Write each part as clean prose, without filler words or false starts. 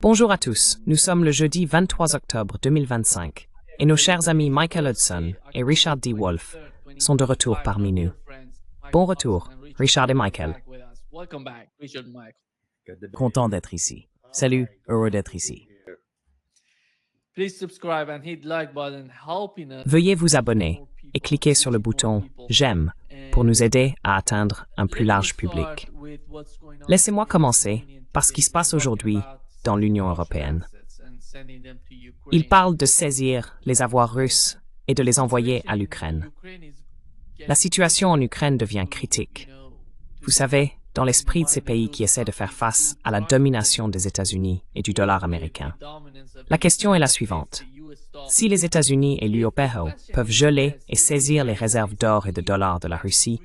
Bonjour à tous, nous sommes le jeudi 23 octobre 2025 et nos chers amis Michael Hudson et Richard D. Wolff sont de retour parmi nous. Bon retour, Richard et Michael. Content d'être ici. Salut, heureux d'être ici. Veuillez vous abonner et cliquer sur le bouton « J'aime » pour nous aider à atteindre un plus large public. Laissez-moi commencer par ce qui se passe aujourd'hui dans l'Union européenne. Il parle de saisir les avoirs russes et de les envoyer à l'Ukraine. La situation en Ukraine devient critique. Vous savez, dans l'esprit de ces pays qui essaient de faire face à la domination des États-Unis et du dollar américain. La question est la suivante. Si les États-Unis et l'UOPEO peuvent geler et saisir les réserves d'or et de dollars de la Russie,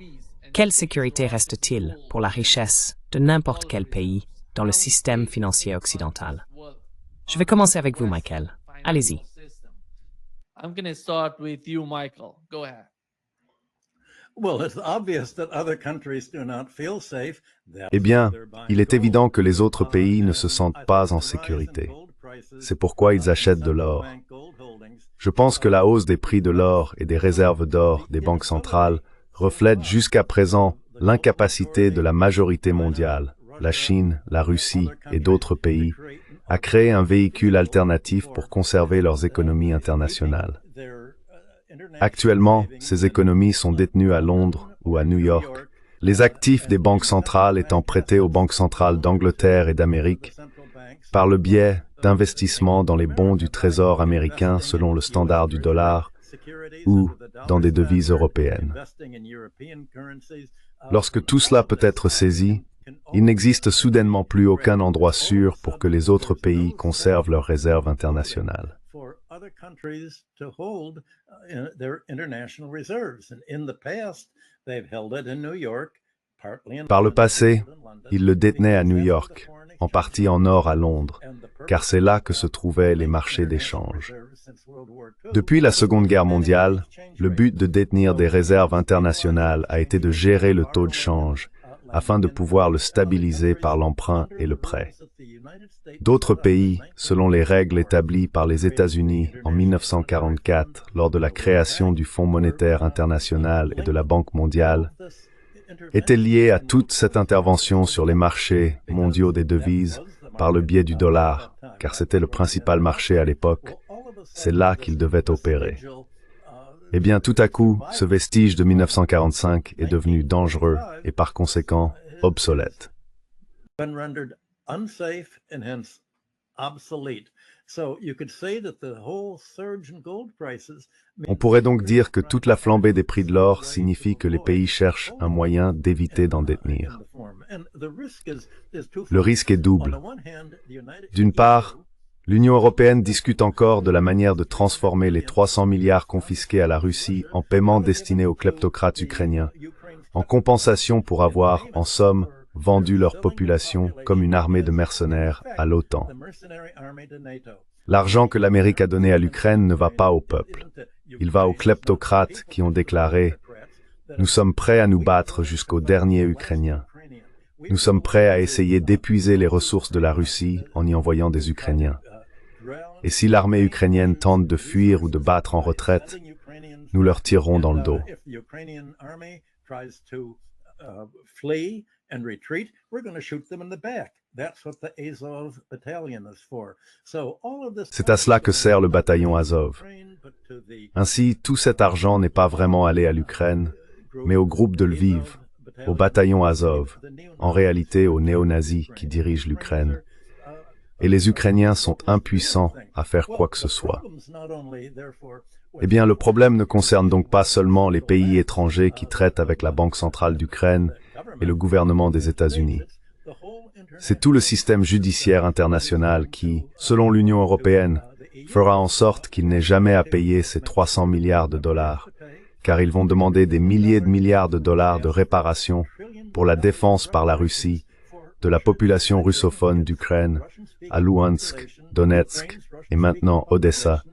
quelle sécurité reste-t-il pour la richesse de n'importe quel pays dans le système financier occidental? Je vais commencer avec vous, Michael. Allez-y. Eh bien, il est évident que les autres pays ne se sentent pas en sécurité. C'est pourquoi ils achètent de l'or. Je pense que la hausse des prix de l'or et des réserves d'or des banques centrales reflète jusqu'à présent l'incapacité de la majorité mondiale, la Chine, la Russie et d'autres pays, à créer un véhicule alternatif pour conserver leurs économies internationales. Actuellement, ces économies sont détenues à Londres ou à New York, les actifs des banques centrales étant prêtés aux banques centrales d'Angleterre et d'Amérique par le biais d'investissements dans les bons du Trésor américain selon le standard du dollar ou dans des devises européennes. Lorsque tout cela peut être saisi, il n'existe soudainement plus aucun endroit sûr pour que les autres pays conservent leurs réserves internationales. Par le passé, ils le détenaient à New York, en partie en or à Londres, car c'est là que se trouvaient les marchés d'échange. Depuis la Seconde Guerre mondiale, le but de détenir des réserves internationales a été de gérer le taux de change, afin de pouvoir le stabiliser par l'emprunt et le prêt. D'autres pays, selon les règles établies par les États-Unis en 1944 lors de la création du Fonds monétaire international et de la Banque mondiale, étaient liés à toute cette intervention sur les marchés mondiaux des devises par le biais du dollar, car c'était le principal marché à l'époque. C'est là qu'ils devaient opérer. Eh bien, tout à coup, ce vestige de 1945 est devenu dangereux et par conséquent obsolète. On pourrait donc dire que toute la flambée des prix de l'or signifie que les pays cherchent un moyen d'éviter d'en détenir. Le risque est double. D'une part, l'Union européenne discute encore de la manière de transformer les 300 milliards confisqués à la Russie en paiements destinés aux kleptocrates ukrainiens, en compensation pour avoir, en somme, vendu leur population comme une armée de mercenaires à l'OTAN. L'argent que l'Amérique a donné à l'Ukraine ne va pas au peuple. Il va aux kleptocrates qui ont déclaré « Nous sommes prêts à nous battre jusqu'au dernier Ukrainien. Nous sommes prêts à essayer d'épuiser les ressources de la Russie en y envoyant des Ukrainiens. Et si l'armée ukrainienne tente de fuir ou de battre en retraite, nous leur tirerons dans le dos. » C'est à cela que sert le bataillon Azov. Ainsi, tout cet argent n'est pas vraiment allé à l'Ukraine, mais au groupe de Lviv, au bataillon Azov, en réalité aux néo-nazis qui dirigent l'Ukraine. Et les Ukrainiens sont impuissants à faire quoi que ce soit. Eh bien, le problème ne concerne donc pas seulement les pays étrangers qui traitent avec la Banque centrale d'Ukraine et le gouvernement des États-Unis. C'est tout le système judiciaire international qui, selon l'Union européenne, fera en sorte qu'il n'ait jamais à payer ces 300 milliards de dollars, car ils vont demander des milliers de milliards de dollars de réparation pour la défense par la Russie de la population russophone d'Ukraine, à Luhansk, Donetsk et maintenant Odessa,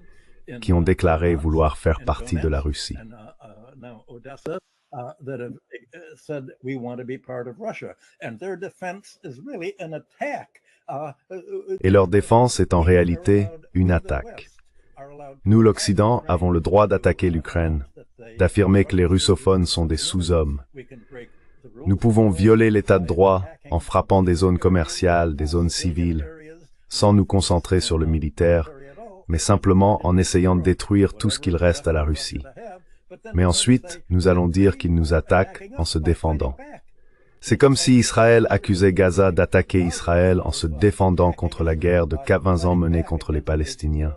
qui ont déclaré vouloir faire partie de la Russie. That have said we want to be part of Russia, and their defense is really an attack Et leur défense est en réalité une attaque. Nous, l'Occident, avons le droit d'attaquer l'Ukraine, d'affirmer que les russophones sont des sous-hommes. Nous pouvons violer l'état de droit en frappant des zones commerciales, des zones civiles, sans nous concentrer sur le militaire, mais simplement en essayant de détruire tout ce qu'il reste à la Russie. Mais ensuite, nous allons dire qu'ils nous attaquent en se défendant. C'est comme si Israël accusait Gaza d'attaquer Israël en se défendant contre la guerre de 20 ans menée contre les Palestiniens.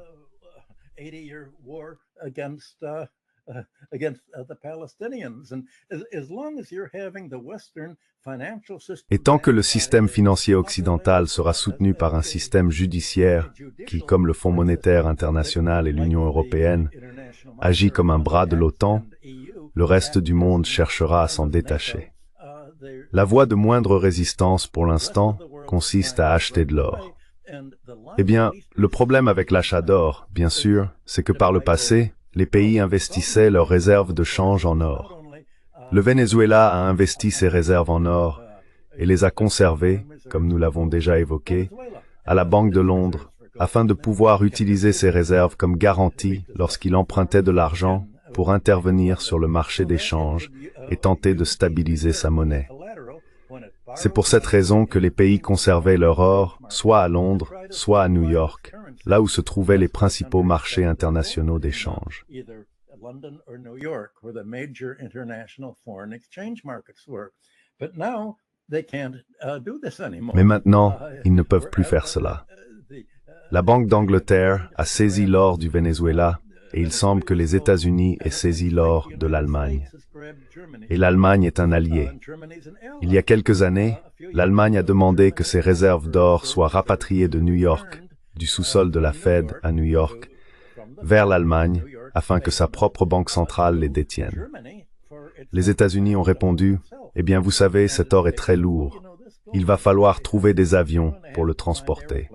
Et tant que le système financier occidental sera soutenu par un système judiciaire qui, comme le Fonds monétaire international et l'Union européenne, agit comme un bras de l'OTAN, le reste du monde cherchera à s'en détacher. La voie de moindre résistance, pour l'instant, consiste à acheter de l'or. Eh bien, le problème avec l'achat d'or, bien sûr, c'est que par le passé, les pays investissaient leurs réserves de change en or. Le Venezuela a investi ses réserves en or et les a conservées, comme nous l'avons déjà évoqué, à la Banque de Londres, afin de pouvoir utiliser ces réserves comme garantie lorsqu'il empruntait de l'argent pour intervenir sur le marché des changes et tenter de stabiliser sa monnaie. C'est pour cette raison que les pays conservaient leur or, soit à Londres, soit à New York, là où se trouvaient les principaux marchés internationaux d'échange. Mais maintenant, ils ne peuvent plus faire cela. La Banque d'Angleterre a saisi l'or du Venezuela et il semble que les États-Unis aient saisi l'or de l'Allemagne. Et l'Allemagne est un allié. Il y a quelques années, l'Allemagne a demandé que ses réserves d'or soient rapatriées de New York, du sous-sol de la Fed à New York, vers l'Allemagne, afin que sa propre banque centrale les détienne. Les États-Unis ont répondu, « Eh bien, vous savez, cet or est très lourd. Il va falloir trouver des avions pour le transporter. »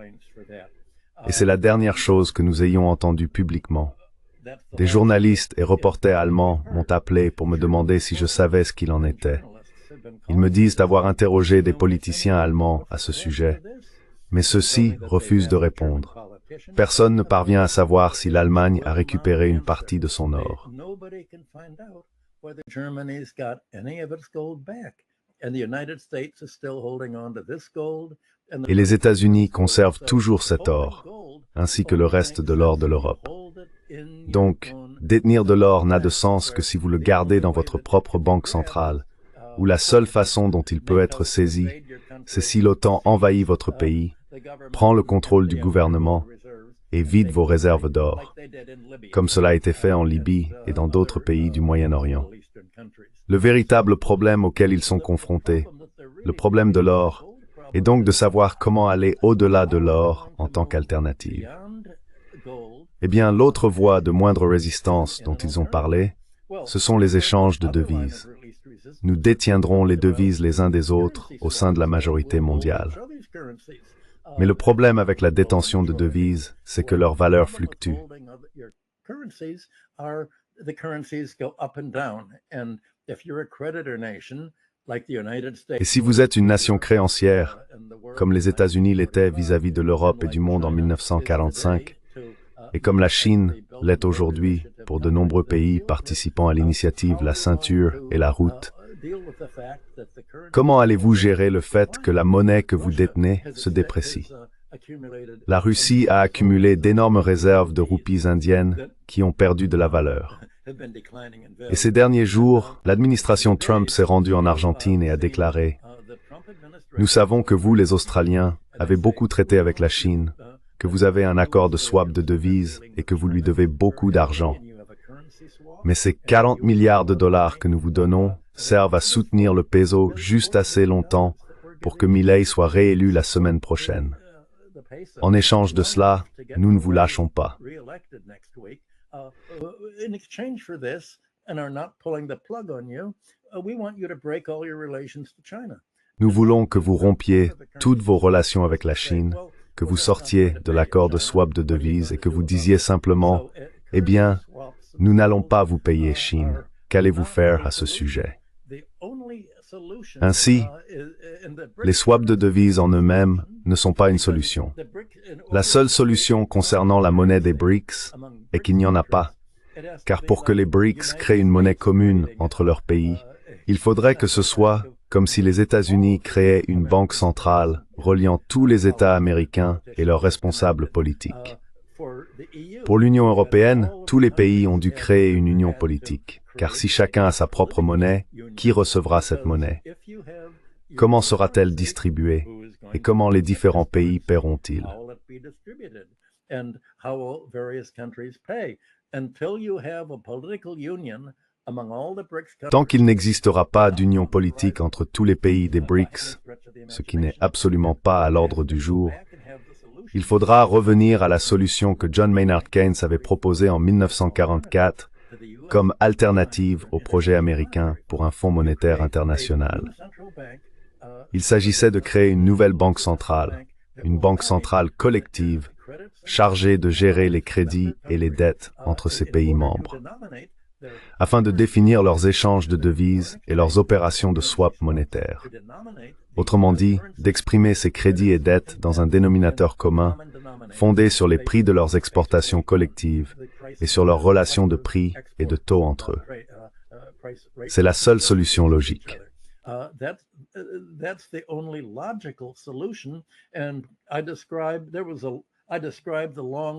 Et c'est la dernière chose que nous ayons entendue publiquement. Des journalistes et reporters allemands m'ont appelé pour me demander si je savais ce qu'il en était. Ils me disent avoir interrogé des politiciens allemands à ce sujet, mais ceux-ci refusent de répondre. Personne ne parvient à savoir si l'Allemagne a récupéré une partie de son or. Et les États-Unis conservent toujours cet or, ainsi que le reste de l'or de l'Europe. Donc, détenir de l'or n'a de sens que si vous le gardez dans votre propre banque centrale, où la seule façon dont il peut être saisi, c'est si l'OTAN envahit votre pays, prend le contrôle du gouvernement et vide vos réserves d'or, comme cela a été fait en Libye et dans d'autres pays du Moyen-Orient. Le véritable problème auquel ils sont confrontés, le problème de l'or, est donc de savoir comment aller au-delà de l'or en tant qu'alternative. Eh bien, l'autre voie de moindre résistance dont ils ont parlé, ce sont les échanges de devises. Nous détiendrons les devises les uns des autres au sein de la majorité mondiale. Mais le problème avec la détention de devises, c'est que leur valeur fluctue. Et si vous êtes une nation créancière, comme les États-Unis l'étaient vis-à-vis de l'Europe et du monde en 1945, et comme la Chine l'est aujourd'hui pour de nombreux pays participant à l'initiative La Ceinture et la Route, comment allez-vous gérer le fait que la monnaie que vous détenez se déprécie? La Russie a accumulé d'énormes réserves de roupies indiennes qui ont perdu de la valeur. Et ces derniers jours, l'administration Trump s'est rendue en Argentine et a déclaré « Nous savons que vous, les Australiens, avez beaucoup traité avec la Chine, que vous avez un accord de swap de devises et que vous lui devez beaucoup d'argent. Mais ces 40 milliards de dollars que nous vous donnons servent à soutenir le peso juste assez longtemps pour que Milei soit réélu la semaine prochaine. En échange de cela, nous ne vous lâchons pas. » Nous voulons que vous rompiez toutes vos relations avec la Chine, que vous sortiez de l'accord de swap de devises et que vous disiez simplement « Eh bien, nous n'allons pas vous payer, Chine. Qu'allez-vous faire à ce sujet ?» Ainsi, les swaps de devises en eux-mêmes ne sont pas une solution. La seule solution concernant la monnaie des BRICS est qu'il n'y en a pas, car pour que les BRICS créent une monnaie commune entre leurs pays, il faudrait que ce soit comme si les États-Unis créaient une banque centrale reliant tous les États américains et leurs responsables politiques. Pour l'Union européenne, tous les pays ont dû créer une union politique, car si chacun a sa propre monnaie, qui recevra cette monnaie? Comment sera-t-elle distribuée? Et comment les différents pays paieront-ils? Tant qu'il n'existera pas d'union politique entre tous les pays des BRICS, ce qui n'est absolument pas à l'ordre du jour, il faudra revenir à la solution que John Maynard Keynes avait proposée en 1944 comme alternative au projet américain pour un fonds monétaire international. Il s'agissait de créer une nouvelle banque centrale collective, chargée de gérer les crédits et les dettes entre ses pays membres, afin de définir leurs échanges de devises et leurs opérations de swap monétaire. Autrement dit, d'exprimer ces crédits et dettes dans un dénominateur commun, fondé sur les prix de leurs exportations collectives et sur leurs relations de prix et de taux entre eux. C'est la seule solution logique.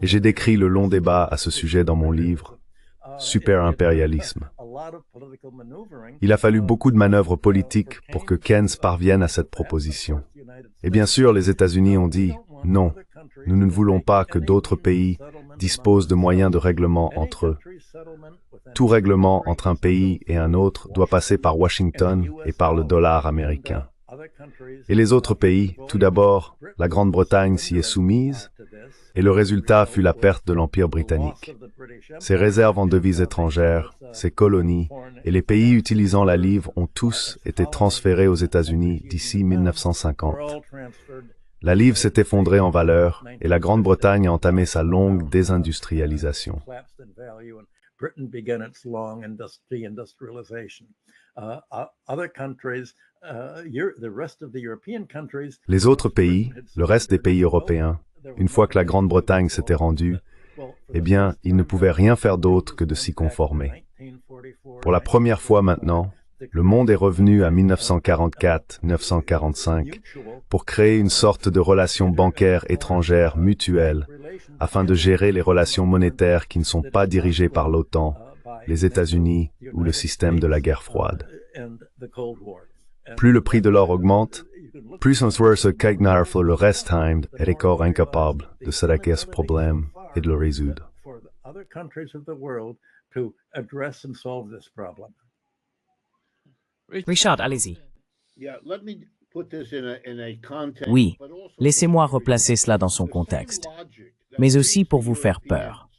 Et j'ai décrit le long débat à ce sujet dans mon livre, Super-impérialisme. Il a fallu beaucoup de manœuvres politiques pour que Keynes parvienne à cette proposition. Et bien sûr, les États-Unis ont dit « Non, nous ne voulons pas que d'autres pays disposent de moyens de règlement entre eux. Tout règlement entre un pays et un autre doit passer par Washington et par le dollar américain. Et les autres pays, tout d'abord, la Grande-Bretagne s'y est soumise, et le résultat fut la perte de l'Empire britannique. Ses réserves en devises étrangères, ses colonies et les pays utilisant la livre ont tous été transférés aux États-Unis d'ici 1950. La livre s'est effondrée en valeur et la Grande-Bretagne a entamé sa longue désindustrialisation. Les autres pays, le reste des pays européens, une fois que la Grande-Bretagne s'était rendue, eh bien, ils ne pouvaient rien faire d'autre que de s'y conformer. Pour la première fois maintenant, le monde est revenu à 1944-1945 pour créer une sorte de relation bancaire étrangère mutuelle afin de gérer les relations monétaires qui ne sont pas dirigées par l'OTAN, les États-Unis ou le système de la guerre froide. Plus le prix de l'or augmente, plus on se kijk pour le restheim est encore incapable de s'attaquer à ce problème et de le résoudre. Richard, allez-y. Oui, laissez-moi replacer cela dans son contexte, mais aussi pour vous faire peur.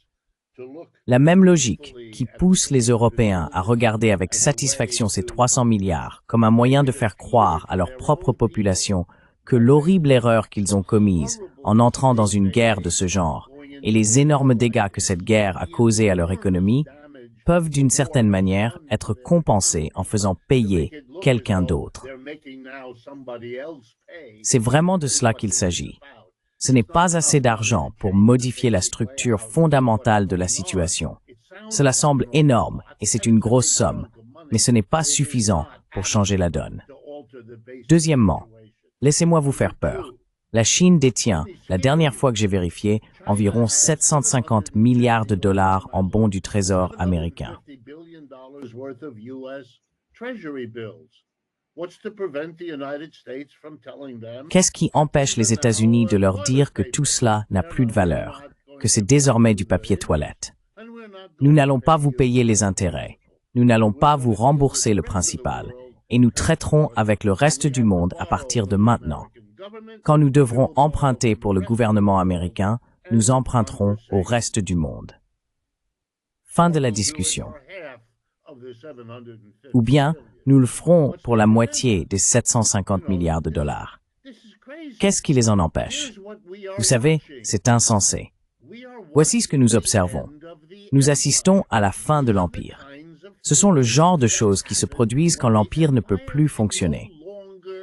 La même logique qui pousse les Européens à regarder avec satisfaction ces 300 milliards comme un moyen de faire croire à leur propre population que l'horrible erreur qu'ils ont commise en entrant dans une guerre de ce genre et les énormes dégâts que cette guerre a causés à leur économie peuvent d'une certaine manière être compensés en faisant payer quelqu'un d'autre. C'est vraiment de cela qu'il s'agit. Ce n'est pas assez d'argent pour modifier la structure fondamentale de la situation. Cela semble énorme et c'est une grosse somme, mais ce n'est pas suffisant pour changer la donne. Deuxièmement, laissez-moi vous faire peur. La Chine détient, la dernière fois que j'ai vérifié, environ 750 milliards de dollars en bons du Trésor américain. Qu'est-ce qui empêche les États-Unis de leur dire que tout cela n'a plus de valeur, que c'est désormais du papier toilette? Nous n'allons pas vous payer les intérêts, nous n'allons pas vous rembourser le principal, et nous traiterons avec le reste du monde à partir de maintenant. Quand nous devrons emprunter pour le gouvernement américain, nous emprunterons au reste du monde. Fin de la discussion. Ou bien, nous le ferons pour la moitié des 750 milliards de dollars. Qu'est-ce qui les en empêche? Vous savez, c'est insensé. Voici ce que nous observons. Nous assistons à la fin de l'Empire. Ce sont le genre de choses qui se produisent quand l'Empire ne peut plus fonctionner.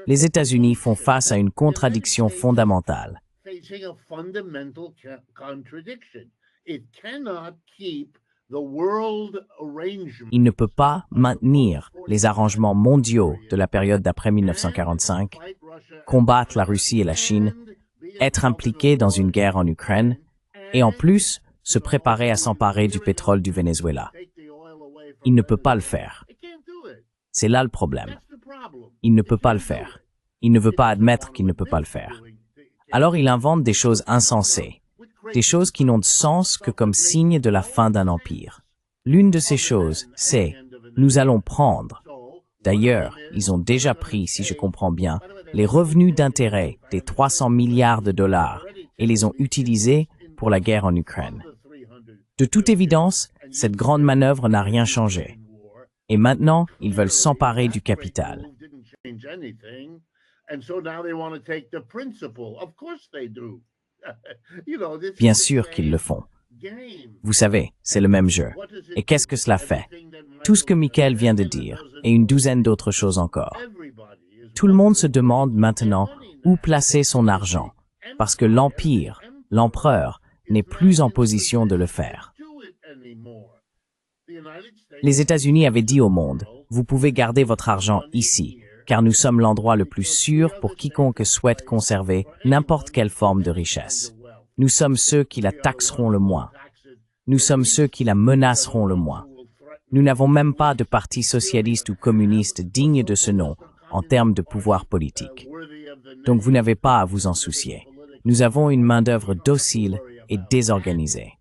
les États-Unis font face à une contradiction fondamentale. Il ne peut pas maintenir les arrangements mondiaux de la période d'après 1945, combattre la Russie et la Chine, être impliqué dans une guerre en Ukraine, et en plus, se préparer à s'emparer du pétrole du Venezuela. Il ne peut pas le faire. C'est là le problème. Il ne peut pas le faire. Il ne veut pas admettre qu'il ne peut pas le faire. Alors il invente des choses insensées, des choses qui n'ont de sens que comme signe de la fin d'un empire. L'une de ces choses, c'est « nous allons prendre ». D'ailleurs, ils ont déjà pris, si je comprends bien, les revenus d'intérêt des 300 milliards de dollars et les ont utilisés pour la guerre en Ukraine. De toute évidence, cette grande manœuvre n'a rien changé. Et maintenant, ils veulent s'emparer du capital. Bien sûr qu'ils le font. Vous savez, c'est le même jeu. Et qu'est-ce que cela fait? Tout ce que Michael vient de dire, et une douzaine d'autres choses encore. Tout le monde se demande maintenant où placer son argent, parce que l'Empire, l'empereur, n'est plus en position de le faire. Les États-Unis avaient dit au monde, vous pouvez garder votre argent ici, car nous sommes l'endroit le plus sûr pour quiconque souhaite conserver n'importe quelle forme de richesse. Nous sommes ceux qui la taxeront le moins. Nous sommes ceux qui la menaceront le moins. Nous n'avons même pas de parti socialiste ou communiste digne de ce nom en termes de pouvoir politique. Donc vous n'avez pas à vous en soucier. Nous avons une main-d'œuvre docile et désorganisée.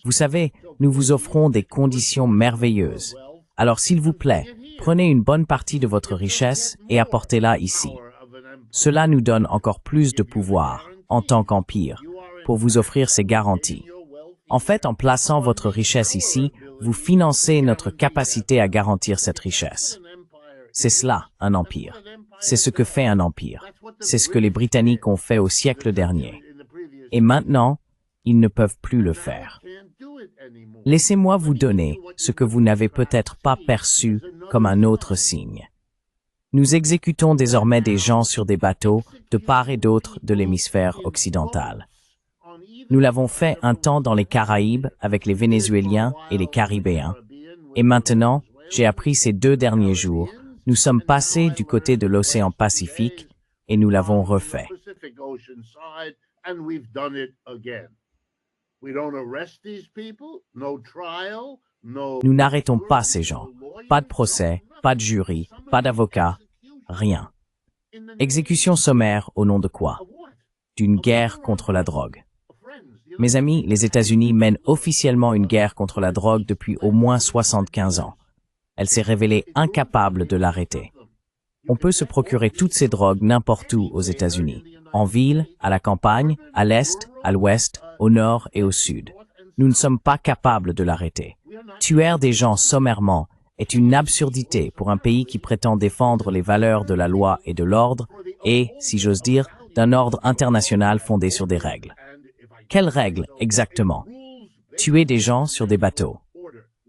Vous savez, nous vous offrons des conditions merveilleuses. Alors s'il vous plaît, prenez une bonne partie de votre richesse et apportez-la ici. Cela nous donne encore plus de pouvoir, en tant qu'empire, pour vous offrir ces garanties. En fait, en plaçant votre richesse ici, vous financez notre capacité à garantir cette richesse. C'est cela, un empire. C'est ce que fait un empire. C'est ce que les Britanniques ont fait au siècle dernier. Et maintenant, ils ne peuvent plus le faire. Laissez-moi vous donner ce que vous n'avez peut-être pas perçu comme un autre signe. Nous exécutons désormais des gens sur des bateaux de part et d'autre de l'hémisphère occidental. Nous l'avons fait un temps dans les Caraïbes avec les Vénézuéliens et les Caribéens. Et maintenant, j'ai appris ces 2 derniers jours, nous sommes passés du côté de l'océan Pacifique et nous l'avons refait. Nous n'arrêtons pas ces gens. Pas de procès, pas de jury, pas d'avocat, rien. Exécution sommaire au nom de quoi? D'une guerre contre la drogue. Mes amis, les États-Unis mènent officiellement une guerre contre la drogue depuis au moins 75 ans. Elle s'est révélée incapable de l'arrêter. On peut se procurer toutes ces drogues n'importe où aux États-Unis. En ville, à la campagne, à l'est, à l'ouest, au nord et au sud. Nous ne sommes pas capables de l'arrêter. Tuer des gens sommairement est une absurdité pour un pays qui prétend défendre les valeurs de la loi et de l'ordre et, si j'ose dire, d'un ordre international fondé sur des règles. Quelles règles, exactement? Tuer des gens sur des bateaux.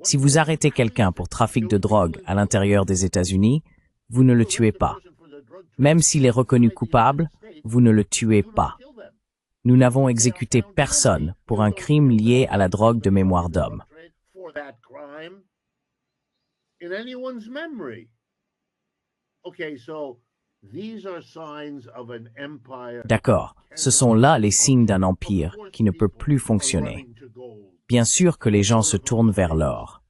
Si vous arrêtez quelqu'un pour trafic de drogue à l'intérieur des États-Unis, vous ne le tuez pas. Même s'il est reconnu coupable, vous ne le tuez pas. Nous n'avons exécuté personne pour un crime lié à la drogue de mémoire d'homme. D'accord, ce sont là les signes d'un empire qui ne peut plus fonctionner. Bien sûr que les gens se tournent vers l'or.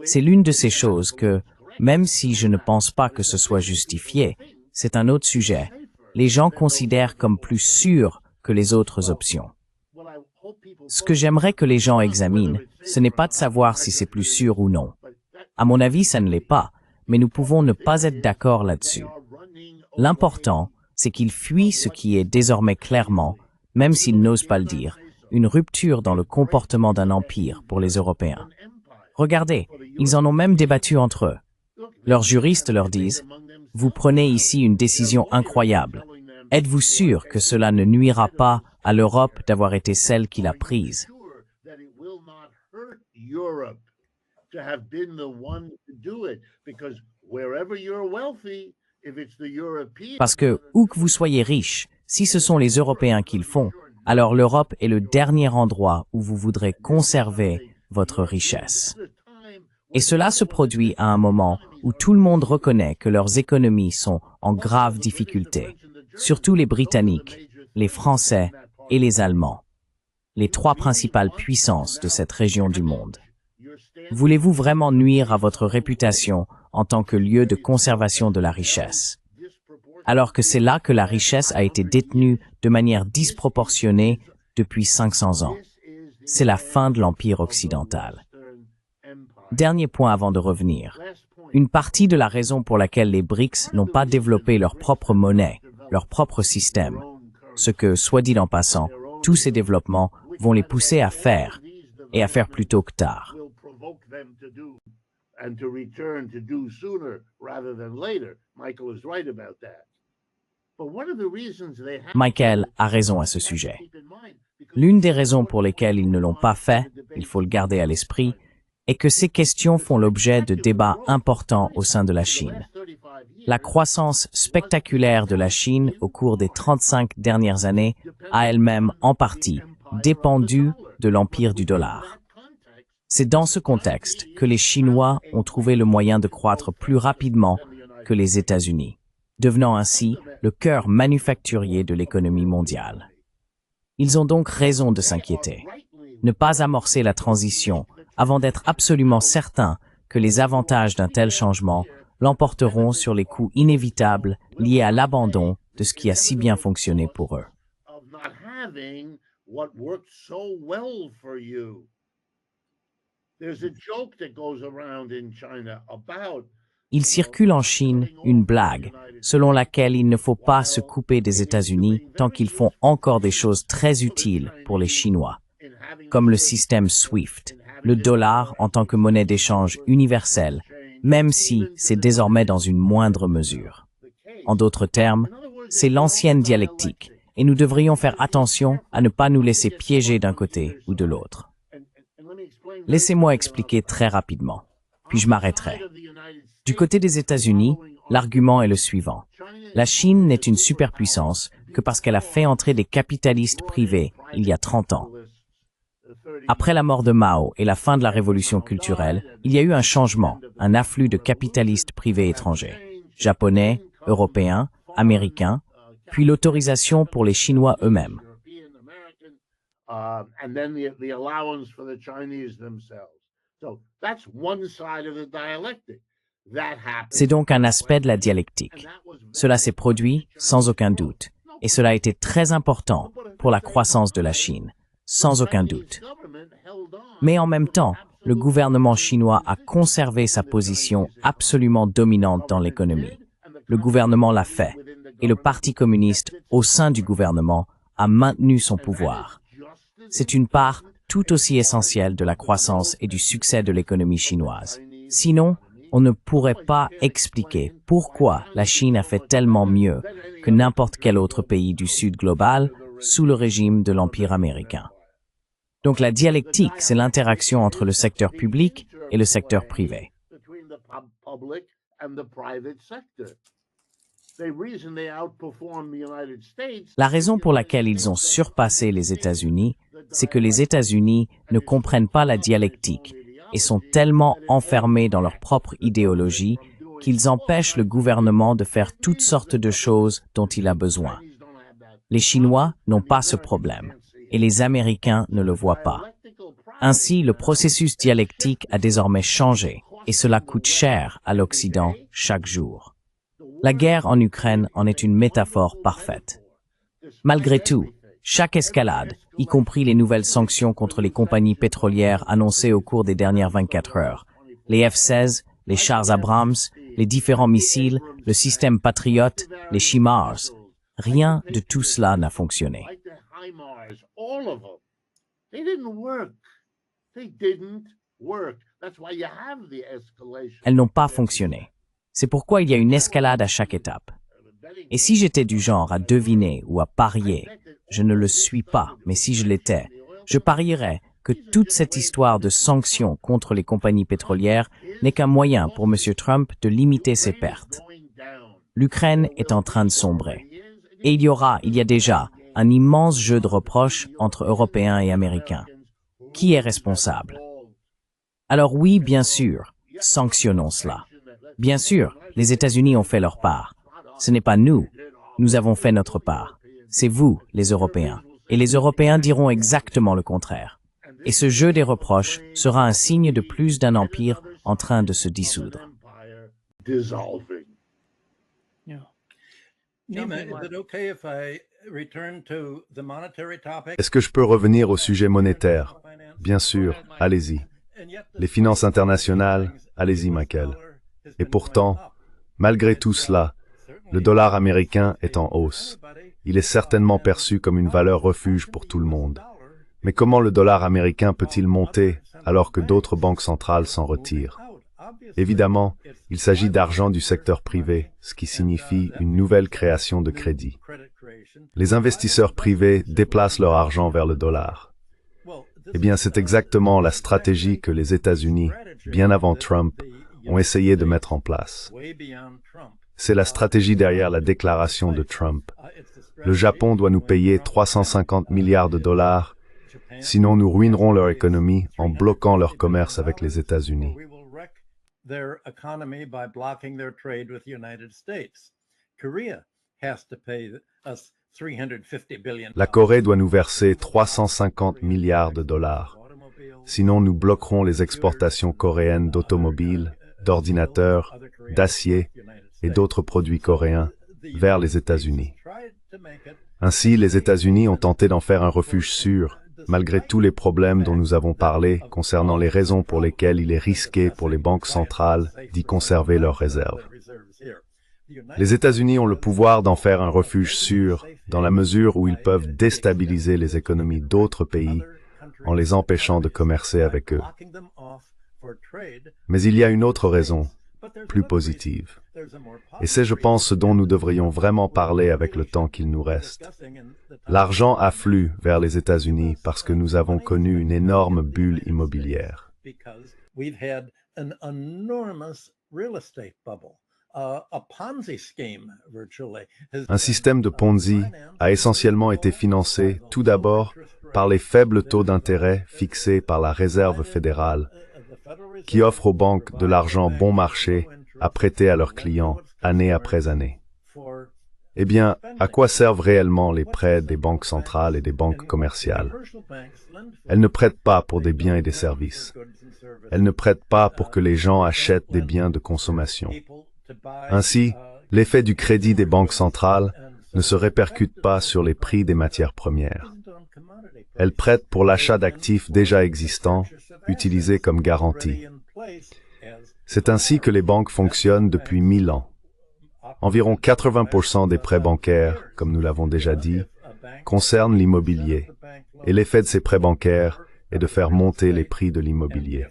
C'est l'une de ces choses que, même si je ne pense pas que ce soit justifié, c'est un autre sujet, les gens considèrent comme plus sûrs que les autres options. Ce que j'aimerais que les gens examinent, ce n'est pas de savoir si c'est plus sûr ou non. À mon avis, ça ne l'est pas, mais nous pouvons ne pas être d'accord là-dessus. L'important, c'est qu'ils fuient ce qui est désormais clairement, même s'ils n'osent pas le dire, une rupture dans le comportement d'un empire pour les Européens. Regardez, ils en ont même débattu entre eux. Leurs juristes leur disent, « Vous prenez ici une décision incroyable. Êtes-vous sûr que cela ne nuira pas à l'Europe d'avoir été celle qui l'a prise ?» Europe to have been the one to do it, because wherever you're wealthy, if it's the European... Parce que, où que vous soyez riche, si ce sont les Européens qui le font, alors l'Europe est le dernier endroit où vous voudrez conserver votre richesse. Et cela se produit à un moment où tout le monde reconnaît que leurs économies sont en grave difficulté, surtout les Britanniques, les Français et les Allemands, les trois principales puissances de cette région du monde. Voulez-vous vraiment nuire à votre réputation en tant que lieu de conservation de la richesse, alors que c'est là que la richesse a été détenue de manière disproportionnée depuis 500 ans? C'est la fin de l'Empire occidental. Dernier point avant de revenir. Une partie de la raison pour laquelle les BRICS n'ont pas développé leur propre monnaie, leur propre système, ce que, soit dit en passant, tous ces développements vont les pousser à faire, et à faire plus tôt que tard. Michael a raison à ce sujet. L'une des raisons pour lesquelles ils ne l'ont pas fait, il faut le garder à l'esprit, est que ces questions font l'objet de débats importants au sein de la Chine. La croissance spectaculaire de la Chine au cours des 35 dernières années a elle-même, en partie, dépendu de l'empire du dollar. C'est dans ce contexte que les Chinois ont trouvé le moyen de croître plus rapidement que les États-Unis, devenant ainsi le cœur manufacturier de l'économie mondiale. Ils ont donc raison de s'inquiéter. Ne pas amorcer la transition avant d'être absolument certains que les avantages d'un tel changement l'emporteront sur les coûts inévitables liés à l'abandon de ce qui a si bien fonctionné pour eux. Il circule en Chine une blague selon laquelle il ne faut pas se couper des États-Unis tant qu'ils font encore des choses très utiles pour les Chinois, comme le système SWIFT, le dollar en tant que monnaie d'échange universelle, même si c'est désormais dans une moindre mesure. En d'autres termes, c'est l'ancienne dialectique, et nous devrions faire attention à ne pas nous laisser piéger d'un côté ou de l'autre. Laissez-moi expliquer très rapidement, puis je m'arrêterai. Du côté des États-Unis, l'argument est le suivant. La Chine n'est une superpuissance que parce qu'elle a fait entrer des capitalistes privés il y a 30 ans. Après la mort de Mao et la fin de la révolution culturelle, il y a eu un changement, un afflux de capitalistes privés étrangers, japonais, européens, américains, puis l'autorisation pour les Chinois eux-mêmes. C'est donc un aspect de la dialectique. Cela s'est produit sans aucun doute, et cela a été très important pour la croissance de la Chine, sans aucun doute. Mais en même temps, le gouvernement chinois a conservé sa position absolument dominante dans l'économie. Le gouvernement l'a fait, et le Parti communiste, au sein du gouvernement, a maintenu son pouvoir. C'est une part tout aussi essentielle de la croissance et du succès de l'économie chinoise. Sinon, on ne pourrait pas expliquer pourquoi la Chine a fait tellement mieux que n'importe quel autre pays du Sud global sous le régime de l'Empire américain. Donc la dialectique, c'est l'interaction entre le secteur public et le secteur privé. La raison pour laquelle ils ont surpassé les États-Unis, c'est que les États-Unis ne comprennent pas la dialectique et sont tellement enfermés dans leur propre idéologie qu'ils empêchent le gouvernement de faire toutes sortes de choses dont il a besoin. Les Chinois n'ont pas ce problème, et les Américains ne le voient pas. Ainsi, le processus dialectique a désormais changé, et cela coûte cher à l'Occident chaque jour. La guerre en Ukraine en est une métaphore parfaite. Malgré tout, chaque escalade, y compris les nouvelles sanctions contre les compagnies pétrolières annoncées au cours des dernières 24 heures, les F-16, les chars Abrams, les différents missiles, le système Patriot, les HIMARS, rien de tout cela n'a fonctionné. Elles n'ont pas fonctionné. C'est pourquoi il y a une escalade à chaque étape. Et si j'étais du genre à deviner ou à parier, je ne le suis pas, mais si je l'étais, je parierais que toute cette histoire de sanctions contre les compagnies pétrolières n'est qu'un moyen pour M. Trump de limiter ses pertes. L'Ukraine est en train de sombrer. Et il y a déjà, un immense jeu de reproches entre Européens et Américains. Qui est responsable? Alors oui, bien sûr, sanctionnons cela. Bien sûr, les États-Unis ont fait leur part. Ce n'est pas nous. Nous avons fait notre part. C'est vous, les Européens. Et les Européens diront exactement le contraire. Et ce jeu des reproches sera un signe de plus d'un empire en train de se dissoudre. Est-ce que je peux revenir au sujet monétaire? Bien sûr, allez-y. Les finances internationales, allez-y, Michael. Et pourtant, malgré tout cela, le dollar américain est en hausse. Il est certainement perçu comme une valeur refuge pour tout le monde. Mais comment le dollar américain peut-il monter alors que d'autres banques centrales s'en retirent? Évidemment, il s'agit d'argent du secteur privé, ce qui signifie une nouvelle création de crédit. Les investisseurs privés déplacent leur argent vers le dollar. Eh bien, c'est exactement la stratégie que les États-Unis, bien avant Trump, ont essayé de mettre en place. C'est la stratégie derrière la déclaration de Trump. Le Japon doit nous payer 350 milliards de dollars, sinon nous ruinerons leur économie en bloquant leur commerce avec les États-Unis. La Corée doit nous verser 350 milliards de dollars. Sinon, nous bloquerons les exportations coréennes d'automobiles, d'ordinateurs, d'acier et d'autres produits coréens vers les États-Unis. Ainsi, les États-Unis ont tenté d'en faire un refuge sûr, malgré tous les problèmes dont nous avons parlé concernant les raisons pour lesquelles il est risqué pour les banques centrales d'y conserver leurs réserves. Les États-Unis ont le pouvoir d'en faire un refuge sûr dans la mesure où ils peuvent déstabiliser les économies d'autres pays en les empêchant de commercer avec eux. Mais il y a une autre raison, plus positive. Et c'est, je pense, ce dont nous devrions vraiment parler avec le temps qu'il nous reste. L'argent afflue vers les États-Unis parce que nous avons connu une énorme bulle immobilière. Un système de Ponzi a essentiellement été financé tout d'abord par les faibles taux d'intérêt fixés par la Réserve fédérale, qui offre aux banques de l'argent bon marché à prêter à leurs clients année après année. Eh bien, à quoi servent réellement les prêts des banques centrales et des banques commerciales? Elles ne prêtent pas pour des biens et des services. Elles ne prêtent pas pour que les gens achètent des biens de consommation. Ainsi, l'effet du crédit des banques centrales ne se répercute pas sur les prix des matières premières. Elles prêtent pour l'achat d'actifs déjà existants, utilisés comme garantie. C'est ainsi que les banques fonctionnent depuis 1000 ans. Environ 80% des prêts bancaires, comme nous l'avons déjà dit, concernent l'immobilier, et l'effet de ces prêts bancaires est de faire monter les prix de l'immobilier.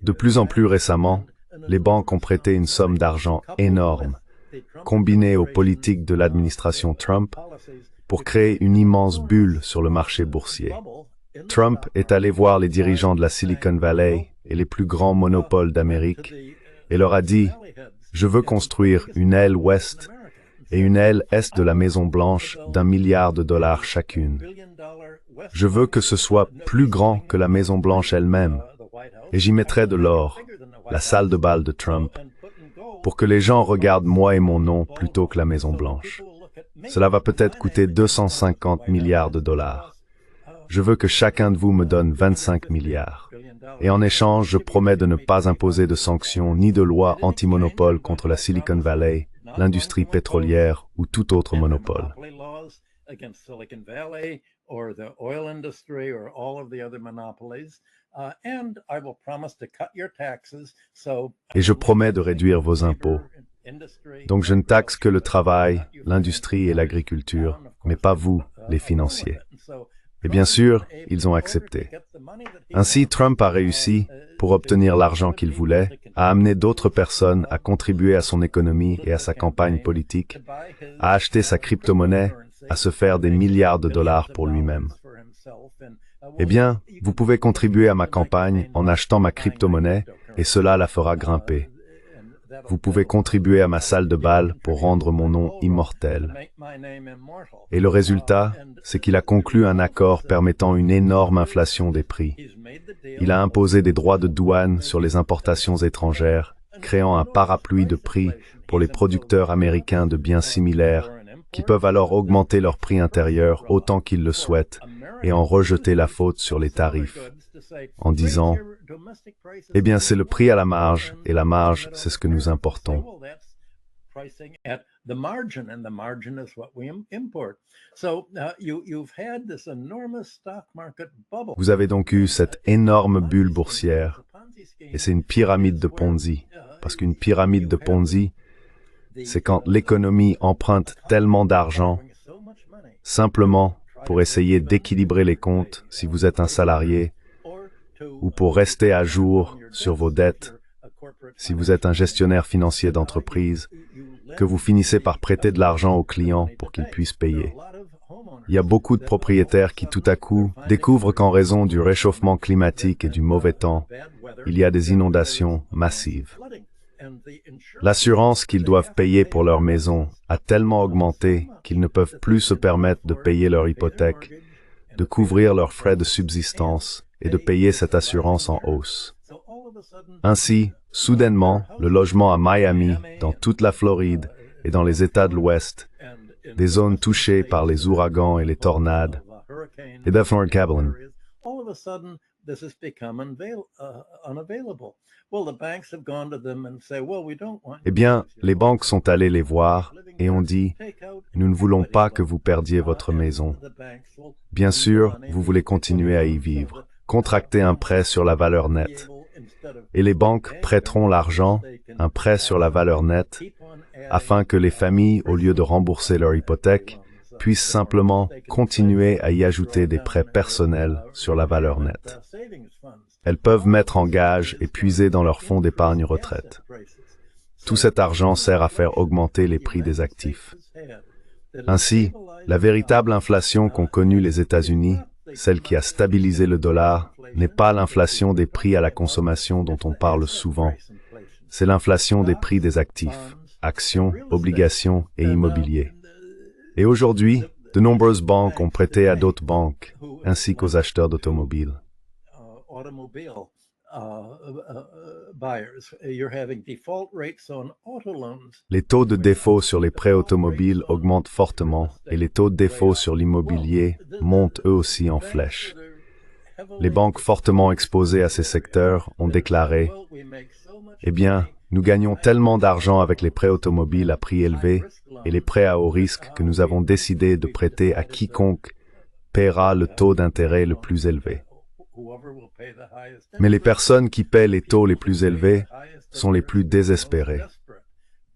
De plus en plus récemment, les banques ont prêté une somme d'argent énorme, combinée aux politiques de l'administration Trump, pour créer une immense bulle sur le marché boursier. Trump est allé voir les dirigeants de la Silicon Valley et les plus grands monopoles d'Amérique et leur a dit « Je veux construire une aile ouest et une aile est de la Maison-Blanche d'1 milliard de dollars chacune. Je veux que ce soit plus grand que la Maison-Blanche elle-même et j'y mettrai de l'or, la salle de bal de Trump, pour que les gens regardent moi et mon nom plutôt que la Maison-Blanche. Cela va peut-être coûter 250 milliards de dollars. Je veux que chacun de vous me donne 25 milliards. Et en échange, je promets de ne pas imposer de sanctions ni de lois anti-monopole contre la Silicon Valley, l'industrie pétrolière ou tout autre monopole. Et je promets de réduire vos impôts. Donc je ne taxe que le travail, l'industrie et l'agriculture, mais pas vous, les financiers. Et bien sûr, ils ont accepté. Ainsi, Trump a réussi, pour obtenir l'argent qu'il voulait, à amener d'autres personnes à contribuer à son économie et à sa campagne politique, à acheter sa crypto-monnaie, à se faire des milliards de dollars pour lui-même. Eh bien, vous pouvez contribuer à ma campagne en achetant ma crypto-monnaie et cela la fera grimper. Vous pouvez contribuer à ma salle de bal pour rendre mon nom immortel. Et le résultat, c'est qu'il a conclu un accord permettant une énorme inflation des prix. Il a imposé des droits de douane sur les importations étrangères, créant un parapluie de prix pour les producteurs américains de biens similaires, qui peuvent alors augmenter leur prix intérieur autant qu'ils le souhaitent et en rejeter la faute sur les tarifs, en disant « Eh bien, c'est le prix à la marge, et la marge, c'est ce que nous importons. » Vous avez donc eu cette énorme bulle boursière, et c'est une pyramide de Ponzi, parce qu'une pyramide de Ponzi, c'est quand l'économie emprunte tellement d'argent, simplement pour essayer d'équilibrer les comptes si vous êtes un salarié, ou pour rester à jour sur vos dettes, si vous êtes un gestionnaire financier d'entreprise, que vous finissez par prêter de l'argent aux clients pour qu'ils puissent payer. Il y a beaucoup de propriétaires qui tout à coup découvrent qu'en raison du réchauffement climatique et du mauvais temps, il y a des inondations massives. L'assurance qu'ils doivent payer pour leur maison a tellement augmenté qu'ils ne peuvent plus se permettre de payer leur hypothèque, de couvrir leurs frais de subsistance et de payer cette assurance en hausse. Ainsi, soudainement, le logement à Miami, dans toute la Floride et dans les États de l'Ouest, des zones touchées par les ouragans et les tornades, et Bethlehem Caroline. Eh bien, les banques sont allées les voir et ont dit « Nous ne voulons pas que vous perdiez votre maison. Bien sûr, vous voulez continuer à y vivre. Contractez un prêt sur la valeur nette. » Et les banques prêteront l'argent, un prêt sur la valeur nette, afin que les familles, au lieu de rembourser leur hypothèque, puissent simplement continuer à y ajouter des prêts personnels sur la valeur nette. Elles peuvent mettre en gage et puiser dans leur fonds d'épargne retraite. Tout cet argent sert à faire augmenter les prix des actifs. Ainsi, la véritable inflation qu'ont connue les États-Unis, celle qui a stabilisé le dollar, n'est pas l'inflation des prix à la consommation dont on parle souvent. C'est l'inflation des prix des actifs, actions, obligations et immobiliers. Et aujourd'hui, de nombreuses banques ont prêté à d'autres banques, ainsi qu'aux acheteurs d'automobiles. Les taux de défaut sur les prêts automobiles augmentent fortement et les taux de défaut sur l'immobilier montent eux aussi en flèche. Les banques fortement exposées à ces secteurs ont déclaré « Eh bien, nous gagnons tellement d'argent avec les prêts automobiles à prix élevés et les prêts à haut risque que nous avons décidé de prêter à quiconque paiera le taux d'intérêt le plus élevé. » Mais les personnes qui paient les taux les plus élevés sont les plus désespérées.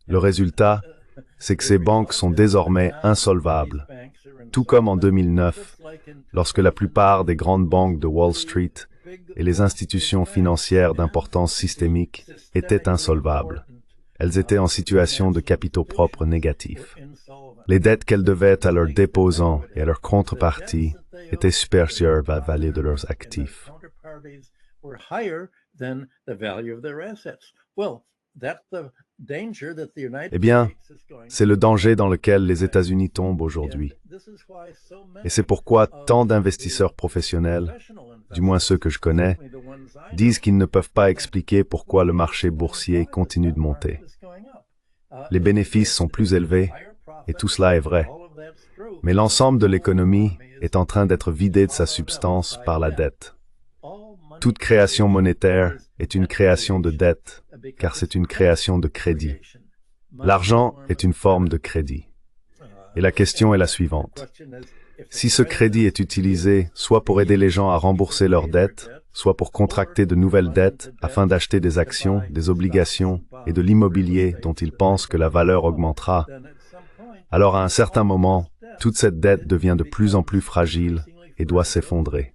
Le résultat, c'est que ces banques sont désormais insolvables, tout comme en 2009, lorsque la plupart des grandes banques de Wall Street et les institutions financières d'importance systémique étaient insolvables. Elles étaient en situation de capitaux propres négatifs. Les dettes qu'elles devaient à leurs déposants et à leurs contreparties étaient supérieures à la valeur de leurs actifs. Eh bien, c'est le danger dans lequel les États-Unis tombent aujourd'hui. Et c'est pourquoi tant d'investisseurs professionnels, du moins ceux que je connais, disent qu'ils ne peuvent pas expliquer pourquoi le marché boursier continue de monter. Les bénéfices sont plus élevés, et tout cela est vrai. Mais l'ensemble de l'économie est en train d'être vidé de sa substance par la dette. Toute création monétaire est une création de dette, car c'est une création de crédit. L'argent est une forme de crédit. Et la question est la suivante. Si ce crédit est utilisé soit pour aider les gens à rembourser leurs dettes, soit pour contracter de nouvelles dettes afin d'acheter des actions, des obligations et de l'immobilier dont ils pensent que la valeur augmentera, alors à un certain moment, toute cette dette devient de plus en plus fragile et doit s'effondrer.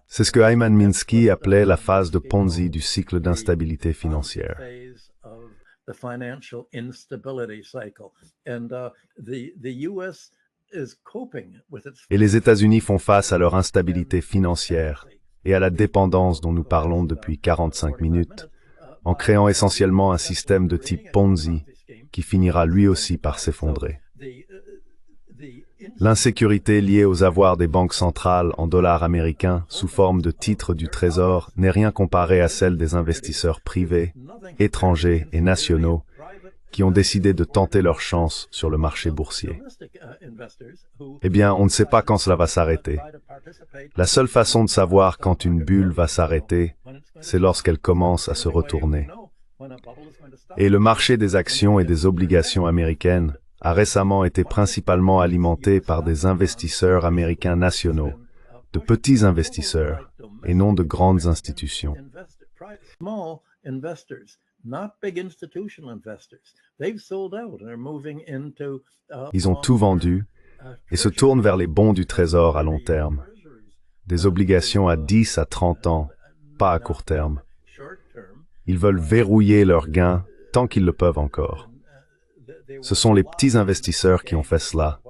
C'est ce que Hyman Minsky appelait la phase de Ponzi du cycle d'instabilité financière. Et les États-Unis font face à leur instabilité financière et à la dépendance dont nous parlons depuis 45 minutes, en créant essentiellement un système de type Ponzi qui finira lui aussi par s'effondrer. L'insécurité liée aux avoirs des banques centrales en dollars américains sous forme de titres du Trésor n'est rien comparé à celle des investisseurs privés, étrangers et nationaux qui ont décidé de tenter leur chance sur le marché boursier. Eh bien, on ne sait pas quand cela va s'arrêter. La seule façon de savoir quand une bulle va s'arrêter, c'est lorsqu'elle commence à se retourner. Et le marché des actions et des obligations américaines a récemment été principalement alimenté par des investisseurs américains nationaux, de petits investisseurs, et non de grandes institutions. Ils ont tout vendu et se tournent vers les bons du Trésor à long terme, des obligations à 10 à 30 ans, pas à court terme. Ils veulent verrouiller leurs gains tant qu'ils le peuvent encore. Ce sont les petits investisseurs qui ont fait cela,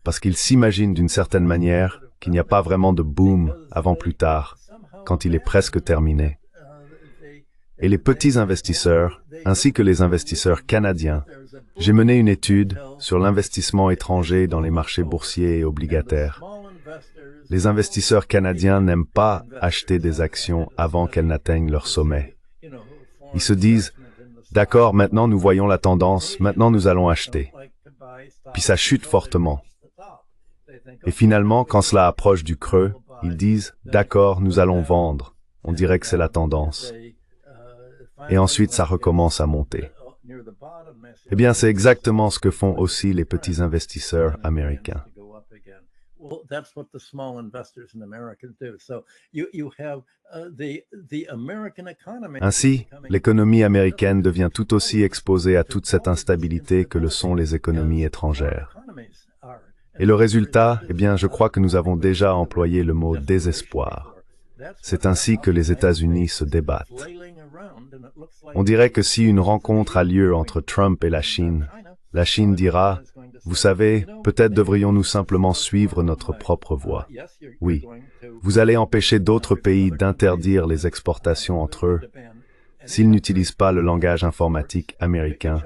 parce qu'ils s'imaginent d'une certaine manière qu'il n'y a pas vraiment de boom avant plus tard, quand il est presque terminé. Et les petits investisseurs, ainsi que les investisseurs canadiens, j'ai mené une étude sur l'investissement étranger dans les marchés boursiers et obligataires. Les investisseurs canadiens n'aiment pas acheter des actions avant qu'elles n'atteignent leur sommet. Ils se disent « D'accord, maintenant nous voyons la tendance, maintenant nous allons acheter. » Puis ça chute fortement. Et finalement, quand cela approche du creux, ils disent « D'accord, nous allons vendre. » On dirait que c'est la tendance. Et ensuite, ça recommence à monter. Eh bien, c'est exactement ce que font aussi les petits investisseurs américains. Ainsi, l'économie américaine devient tout aussi exposée à toute cette instabilité que le sont les économies étrangères. Et le résultat, eh bien, je crois que nous avons déjà employé le mot désespoir. C'est ainsi que les États-Unis se débattent. On dirait que si une rencontre a lieu entre Trump et la Chine dira « Vous savez, peut-être devrions-nous simplement suivre notre propre voie. Oui, vous allez empêcher d'autres pays d'interdire les exportations entre eux s'ils n'utilisent pas le langage informatique américain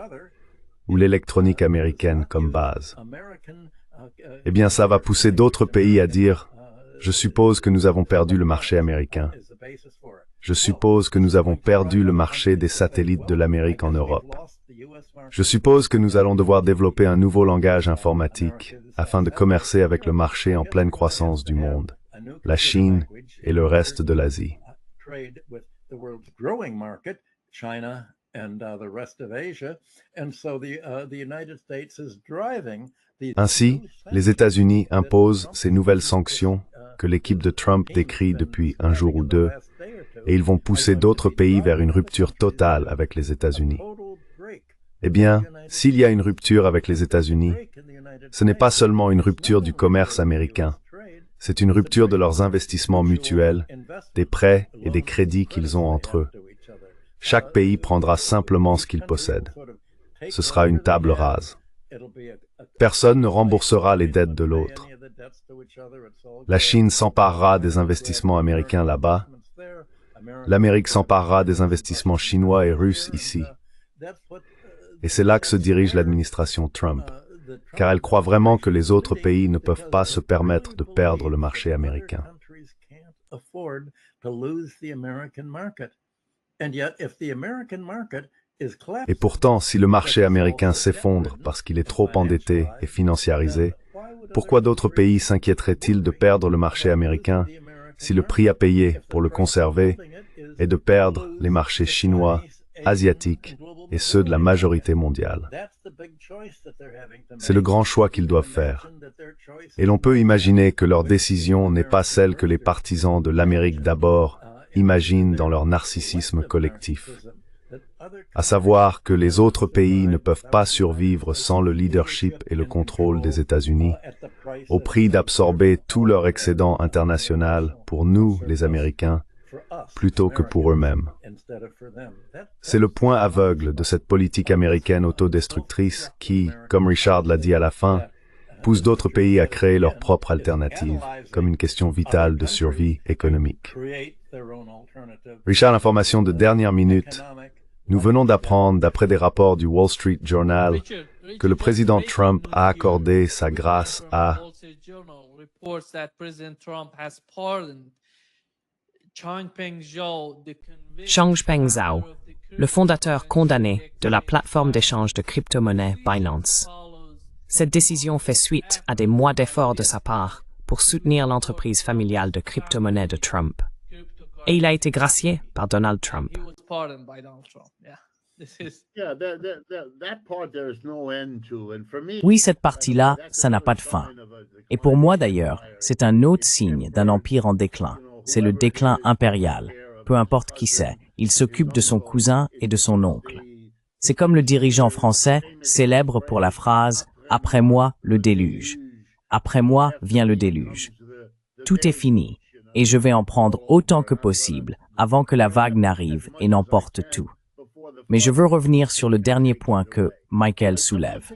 ou l'électronique américaine comme base. Eh bien, ça va pousser d'autres pays à dire « Je suppose que nous avons perdu le marché américain. Je suppose que nous avons perdu le marché des satellites de l'Amérique en Europe. Je suppose que nous allons devoir développer un nouveau langage informatique afin de commercer avec le marché en pleine croissance du monde, la Chine et le reste de l'Asie. » Ainsi, les États-Unis imposent ces nouvelles sanctions que l'équipe de Trump décrit depuis un jour ou deux, et ils vont pousser d'autres pays vers une rupture totale avec les États-Unis. Eh bien, s'il y a une rupture avec les États-Unis, ce n'est pas seulement une rupture du commerce américain, c'est une rupture de leurs investissements mutuels, des prêts et des crédits qu'ils ont entre eux. Chaque pays prendra simplement ce qu'il possède. Ce sera une table rase. Personne ne remboursera les dettes de l'autre. La Chine s'emparera des investissements américains là-bas. L'Amérique s'emparera des investissements chinois et russes ici. Et c'est là que se dirige l'administration Trump, car elle croit vraiment que les autres pays ne peuvent pas se permettre de perdre le marché américain. Et pourtant, si le marché américain s'effondre parce qu'il est trop endetté et financiarisé, pourquoi d'autres pays s'inquiéteraient-ils de perdre le marché américain si le prix à payer pour le conserver est de perdre les marchés chinois, asiatiques et ceux de la majorité mondiale? C'est le grand choix qu'ils doivent faire. Et l'on peut imaginer que leur décision n'est pas celle que les partisans de l'Amérique d'abord imaginent dans leur narcissisme collectif. à savoir que les autres pays ne peuvent pas survivre sans le leadership et le contrôle des États-Unis, au prix d'absorber tout leur excédent international pour nous, les Américains, plutôt que pour eux-mêmes. C'est le point aveugle de cette politique américaine autodestructrice qui, comme Richard l'a dit à la fin, pousse d'autres pays à créer leur propre alternative, comme une question vitale de survie économique. Richard, information de dernière minute. Nous venons d'apprendre, d'après des rapports du Wall Street Journal, que le président Trump a accordé sa grâce à Changpeng Zhao, le fondateur condamné de la plateforme d'échange de crypto-monnaies Binance. Cette décision fait suite à des mois d'efforts de sa part pour soutenir l'entreprise familiale de crypto-monnaies de Trump. Et il a été gracié par Donald Trump. Oui, cette partie-là, ça n'a pas de fin. Et pour moi d'ailleurs, c'est un autre signe d'un empire en déclin. C'est le déclin impérial. Peu importe qui c'est, il s'occupe de son cousin et de son oncle. C'est comme le dirigeant français, célèbre pour la phrase « Après moi, le déluge ». Après moi vient le déluge. Tout est fini, et je vais en prendre autant que possible avant que la vague n'arrive et n'emporte tout. Mais je veux revenir sur le dernier point que Michael soulève.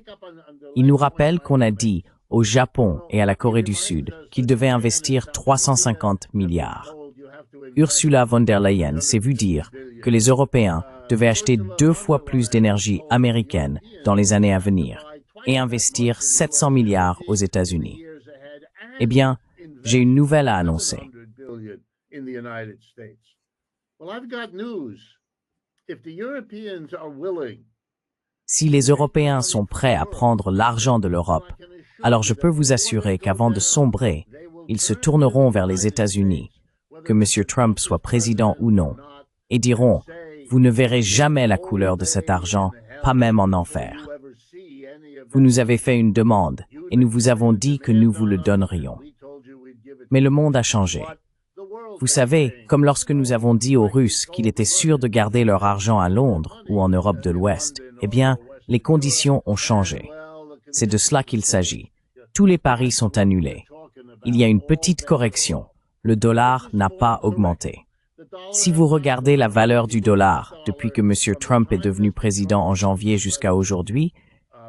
Il nous rappelle qu'on a dit au Japon et à la Corée du Sud qu'ils devaient investir 350 milliards. Ursula von der Leyen s'est vue dire que les Européens devaient acheter 2 fois plus d'énergie américaine dans les années à venir et investir 700 milliards aux États-Unis. Eh bien, j'ai une nouvelle à annoncer. Si les Européens sont prêts à prendre l'argent de l'Europe, alors je peux vous assurer qu'avant de sombrer, ils se tourneront vers les États-Unis, que M. Trump soit président ou non, et diront « Vous ne verrez jamais la couleur de cet argent, pas même en enfer. Vous nous avez fait une demande, et nous vous avons dit que nous vous le donnerions. » Mais le monde a changé. Vous savez, comme lorsque nous avons dit aux Russes qu'il était sûr de garder leur argent à Londres ou en Europe de l'Ouest, eh bien, les conditions ont changé. C'est de cela qu'il s'agit. Tous les paris sont annulés. Il y a une petite correction. Le dollar n'a pas augmenté. Si vous regardez la valeur du dollar depuis que M. Trump est devenu président en janvier jusqu'à aujourd'hui,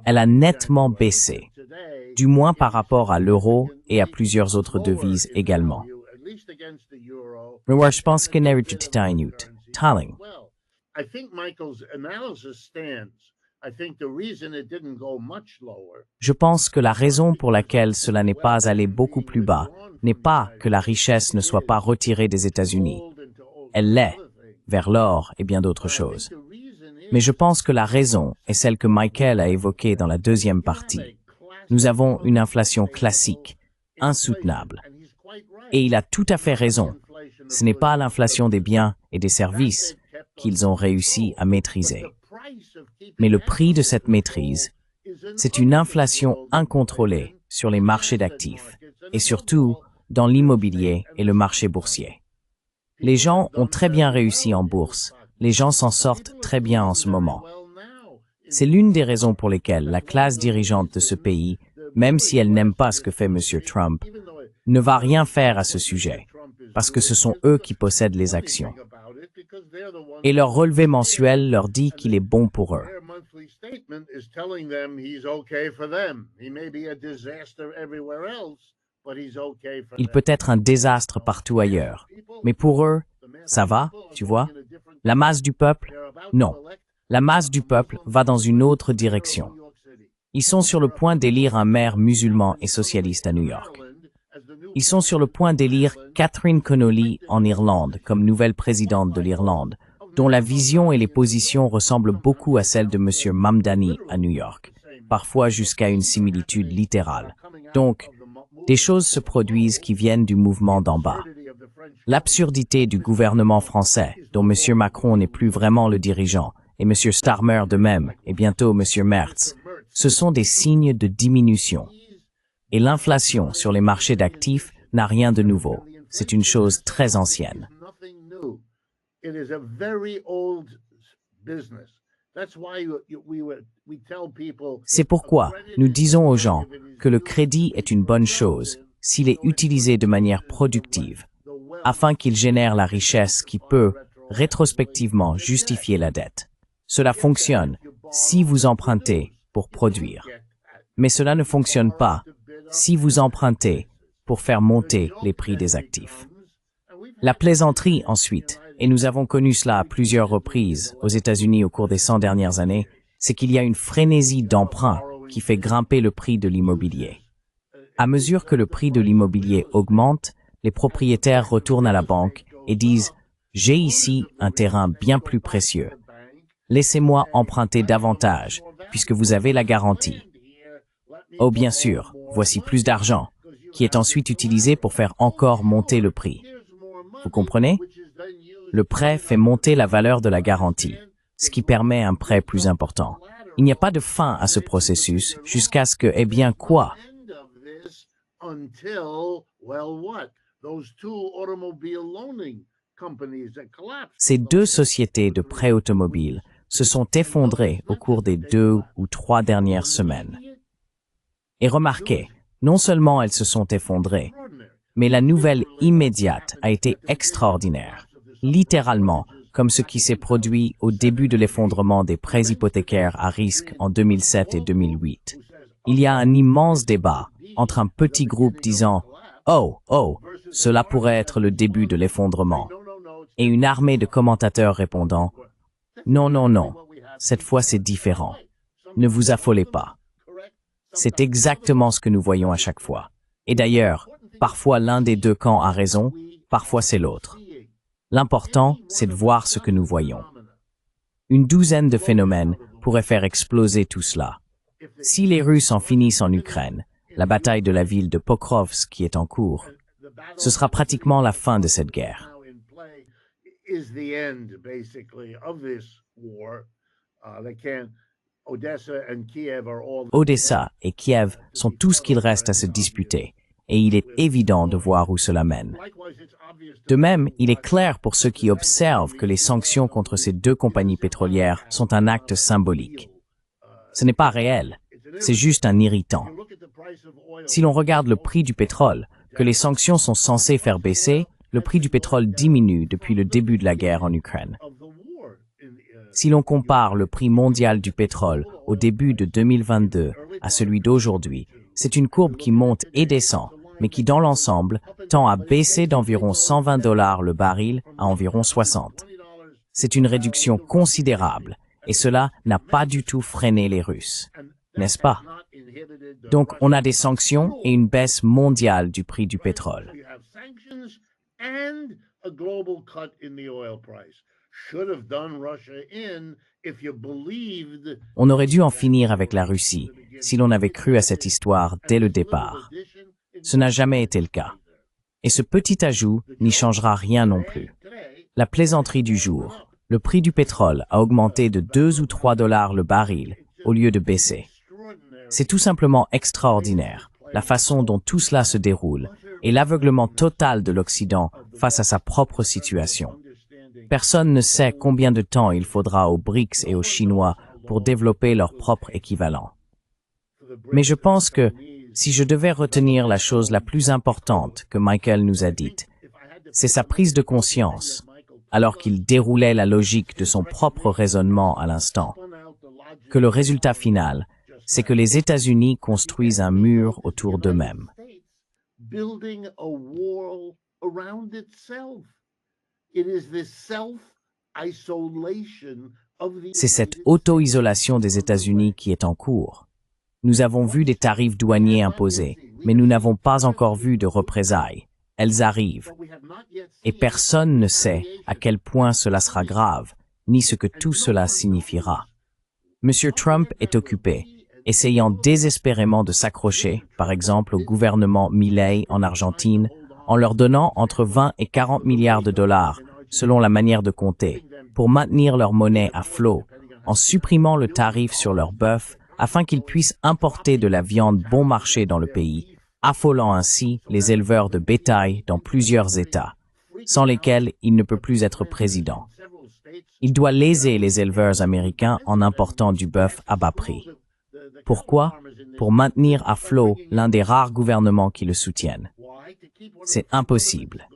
elle a nettement baissé, du moins par rapport à l'euro et à plusieurs autres devises également. Je pense que Je pense que la raison pour laquelle cela n'est pas allé beaucoup plus bas n'est pas que la richesse ne soit pas retirée des États-Unis. Elle l'est, vers l'or et bien d'autres choses. Mais je pense que la raison est celle que Michael a évoquée dans la deuxième partie. Nous avons une inflation classique, insoutenable. Et il a tout à fait raison. Ce n'est pas l'inflation des biens et des services qu'ils ont réussi à maîtriser. Mais le prix de cette maîtrise, c'est une inflation incontrôlée sur les marchés d'actifs et surtout dans l'immobilier et le marché boursier. Les gens ont très bien réussi en bourse. Les gens s'en sortent très bien en ce moment. C'est l'une des raisons pour lesquelles la classe dirigeante de ce pays, même si elle n'aime pas ce que fait M. Trump, ne va rien faire à ce sujet, parce que ce sont eux qui possèdent les actions. Et leur relevé mensuel leur dit qu'il est bon pour eux. Il peut être un désastre partout ailleurs, mais pour eux, ça va, tu vois. La masse du peuple, non. La masse du peuple va dans une autre direction. Ils sont sur le point d'élire un maire musulman et socialiste à New York. Ils sont sur le point d'élire Catherine Connolly en Irlande comme nouvelle présidente de l'Irlande, dont la vision et les positions ressemblent beaucoup à celles de M. Mamdani à New York, parfois jusqu'à une similitude littérale. Donc, des choses se produisent qui viennent du mouvement d'en bas. L'absurdité du gouvernement français, dont M. Macron n'est plus vraiment le dirigeant, et M. Starmer de même, et bientôt M. Merz, ce sont des signes de diminution. Et l'inflation sur les marchés d'actifs n'a rien de nouveau. C'est une chose très ancienne. C'est pourquoi nous disons aux gens que le crédit est une bonne chose s'il est utilisé de manière productive, afin qu'il génère la richesse qui peut, rétrospectivement, justifier la dette. Cela fonctionne si vous empruntez pour produire. Mais cela ne fonctionne pas si vous empruntez pour faire monter les prix des actifs. La plaisanterie, ensuite, et nous avons connu cela à plusieurs reprises aux États-Unis au cours des 100 dernières années, c'est qu'il y a une frénésie d'emprunt qui fait grimper le prix de l'immobilier. À mesure que le prix de l'immobilier augmente, les propriétaires retournent à la banque et disent « J'ai ici un terrain bien plus précieux. Laissez-moi emprunter davantage, puisque vous avez la garantie. Oh bien sûr, voici plus d'argent, qui est ensuite utilisé pour faire encore monter le prix. Vous comprenez? Le prêt fait monter la valeur de la garantie, ce qui permet un prêt plus important. Il n'y a pas de fin à ce processus jusqu'à ce que, eh bien quoi? Ces deux sociétés de prêt automobile se sont effondrées au cours des 2 ou 3 dernières semaines. Et remarquez, non seulement elles se sont effondrées, mais la nouvelle immédiate a été extraordinaire, littéralement comme ce qui s'est produit au début de l'effondrement des prêts hypothécaires à risque en 2007 et 2008. Il y a un immense débat entre un petit groupe disant « Oh, cela pourrait être le début de l'effondrement » et une armée de commentateurs répondant « Non, cette fois c'est différent. Ne vous affolez pas. » C'est exactement ce que nous voyons à chaque fois. Et d'ailleurs, parfois l'un des deux camps a raison, parfois c'est l'autre. L'important, c'est de voir ce que nous voyons. Une douzaine de phénomènes pourraient faire exploser tout cela. Si les Russes en finissent en Ukraine, la bataille de la ville de Pokrovsk qui est en cours, ce sera pratiquement la fin de cette guerre. Odessa et Kiev sont tout ce qu'il reste à se disputer, et il est évident de voir où cela mène. De même, il est clair pour ceux qui observent que les sanctions contre ces deux compagnies pétrolières sont un acte symbolique. Ce n'est pas réel, c'est juste un irritant. Si l'on regarde le prix du pétrole, que les sanctions sont censées faire baisser, le prix du pétrole diminue depuis le début de la guerre en Ukraine. Si l'on compare le prix mondial du pétrole au début de 2022 à celui d'aujourd'hui, c'est une courbe qui monte et descend, mais qui dans l'ensemble tend à baisser d'environ 120 $ le baril à environ 60. C'est une réduction considérable, et cela n'a pas du tout freiné les Russes, n'est-ce pas? Donc on a des sanctions et une baisse mondiale du prix du pétrole. On aurait dû en finir avec la Russie si l'on avait cru à cette histoire dès le départ. Ce n'a jamais été le cas. Et ce petit ajout n'y changera rien non plus. La plaisanterie du jour, le prix du pétrole a augmenté de 2 ou 3 $ le baril au lieu de baisser. C'est tout simplement extraordinaire, la façon dont tout cela se déroule et l'aveuglement total de l'Occident face à sa propre situation. Personne ne sait combien de temps il faudra aux BRICS et aux Chinois pour développer leur propre équivalent. Mais je pense que, si je devais retenir la chose la plus importante que Michael nous a dite, c'est sa prise de conscience, alors qu'il déroulait la logique de son propre raisonnement à l'instant, que le résultat final, c'est que les États-Unis construisent un mur autour d'eux-mêmes. C'est cette auto-isolation des États-Unis qui est en cours. Nous avons vu des tarifs douaniers imposés, mais nous n'avons pas encore vu de représailles. Elles arrivent. Et personne ne sait à quel point cela sera grave, ni ce que tout cela signifiera. Monsieur Trump est occupé, essayant désespérément de s'accrocher, par exemple au gouvernement Milei en Argentine, en leur donnant entre 20 et 40 milliards de dollars, selon la manière de compter, pour maintenir leur monnaie à flot, en supprimant le tarif sur leur bœuf, afin qu'ils puissent importer de la viande bon marché dans le pays, affolant ainsi les éleveurs de bétail dans plusieurs États, sans lesquels il ne peut plus être président. Il doit léser les éleveurs américains en important du bœuf à bas prix. Pourquoi? Pour maintenir à flot l'un des rares gouvernements qui le soutiennent. C'est impossible.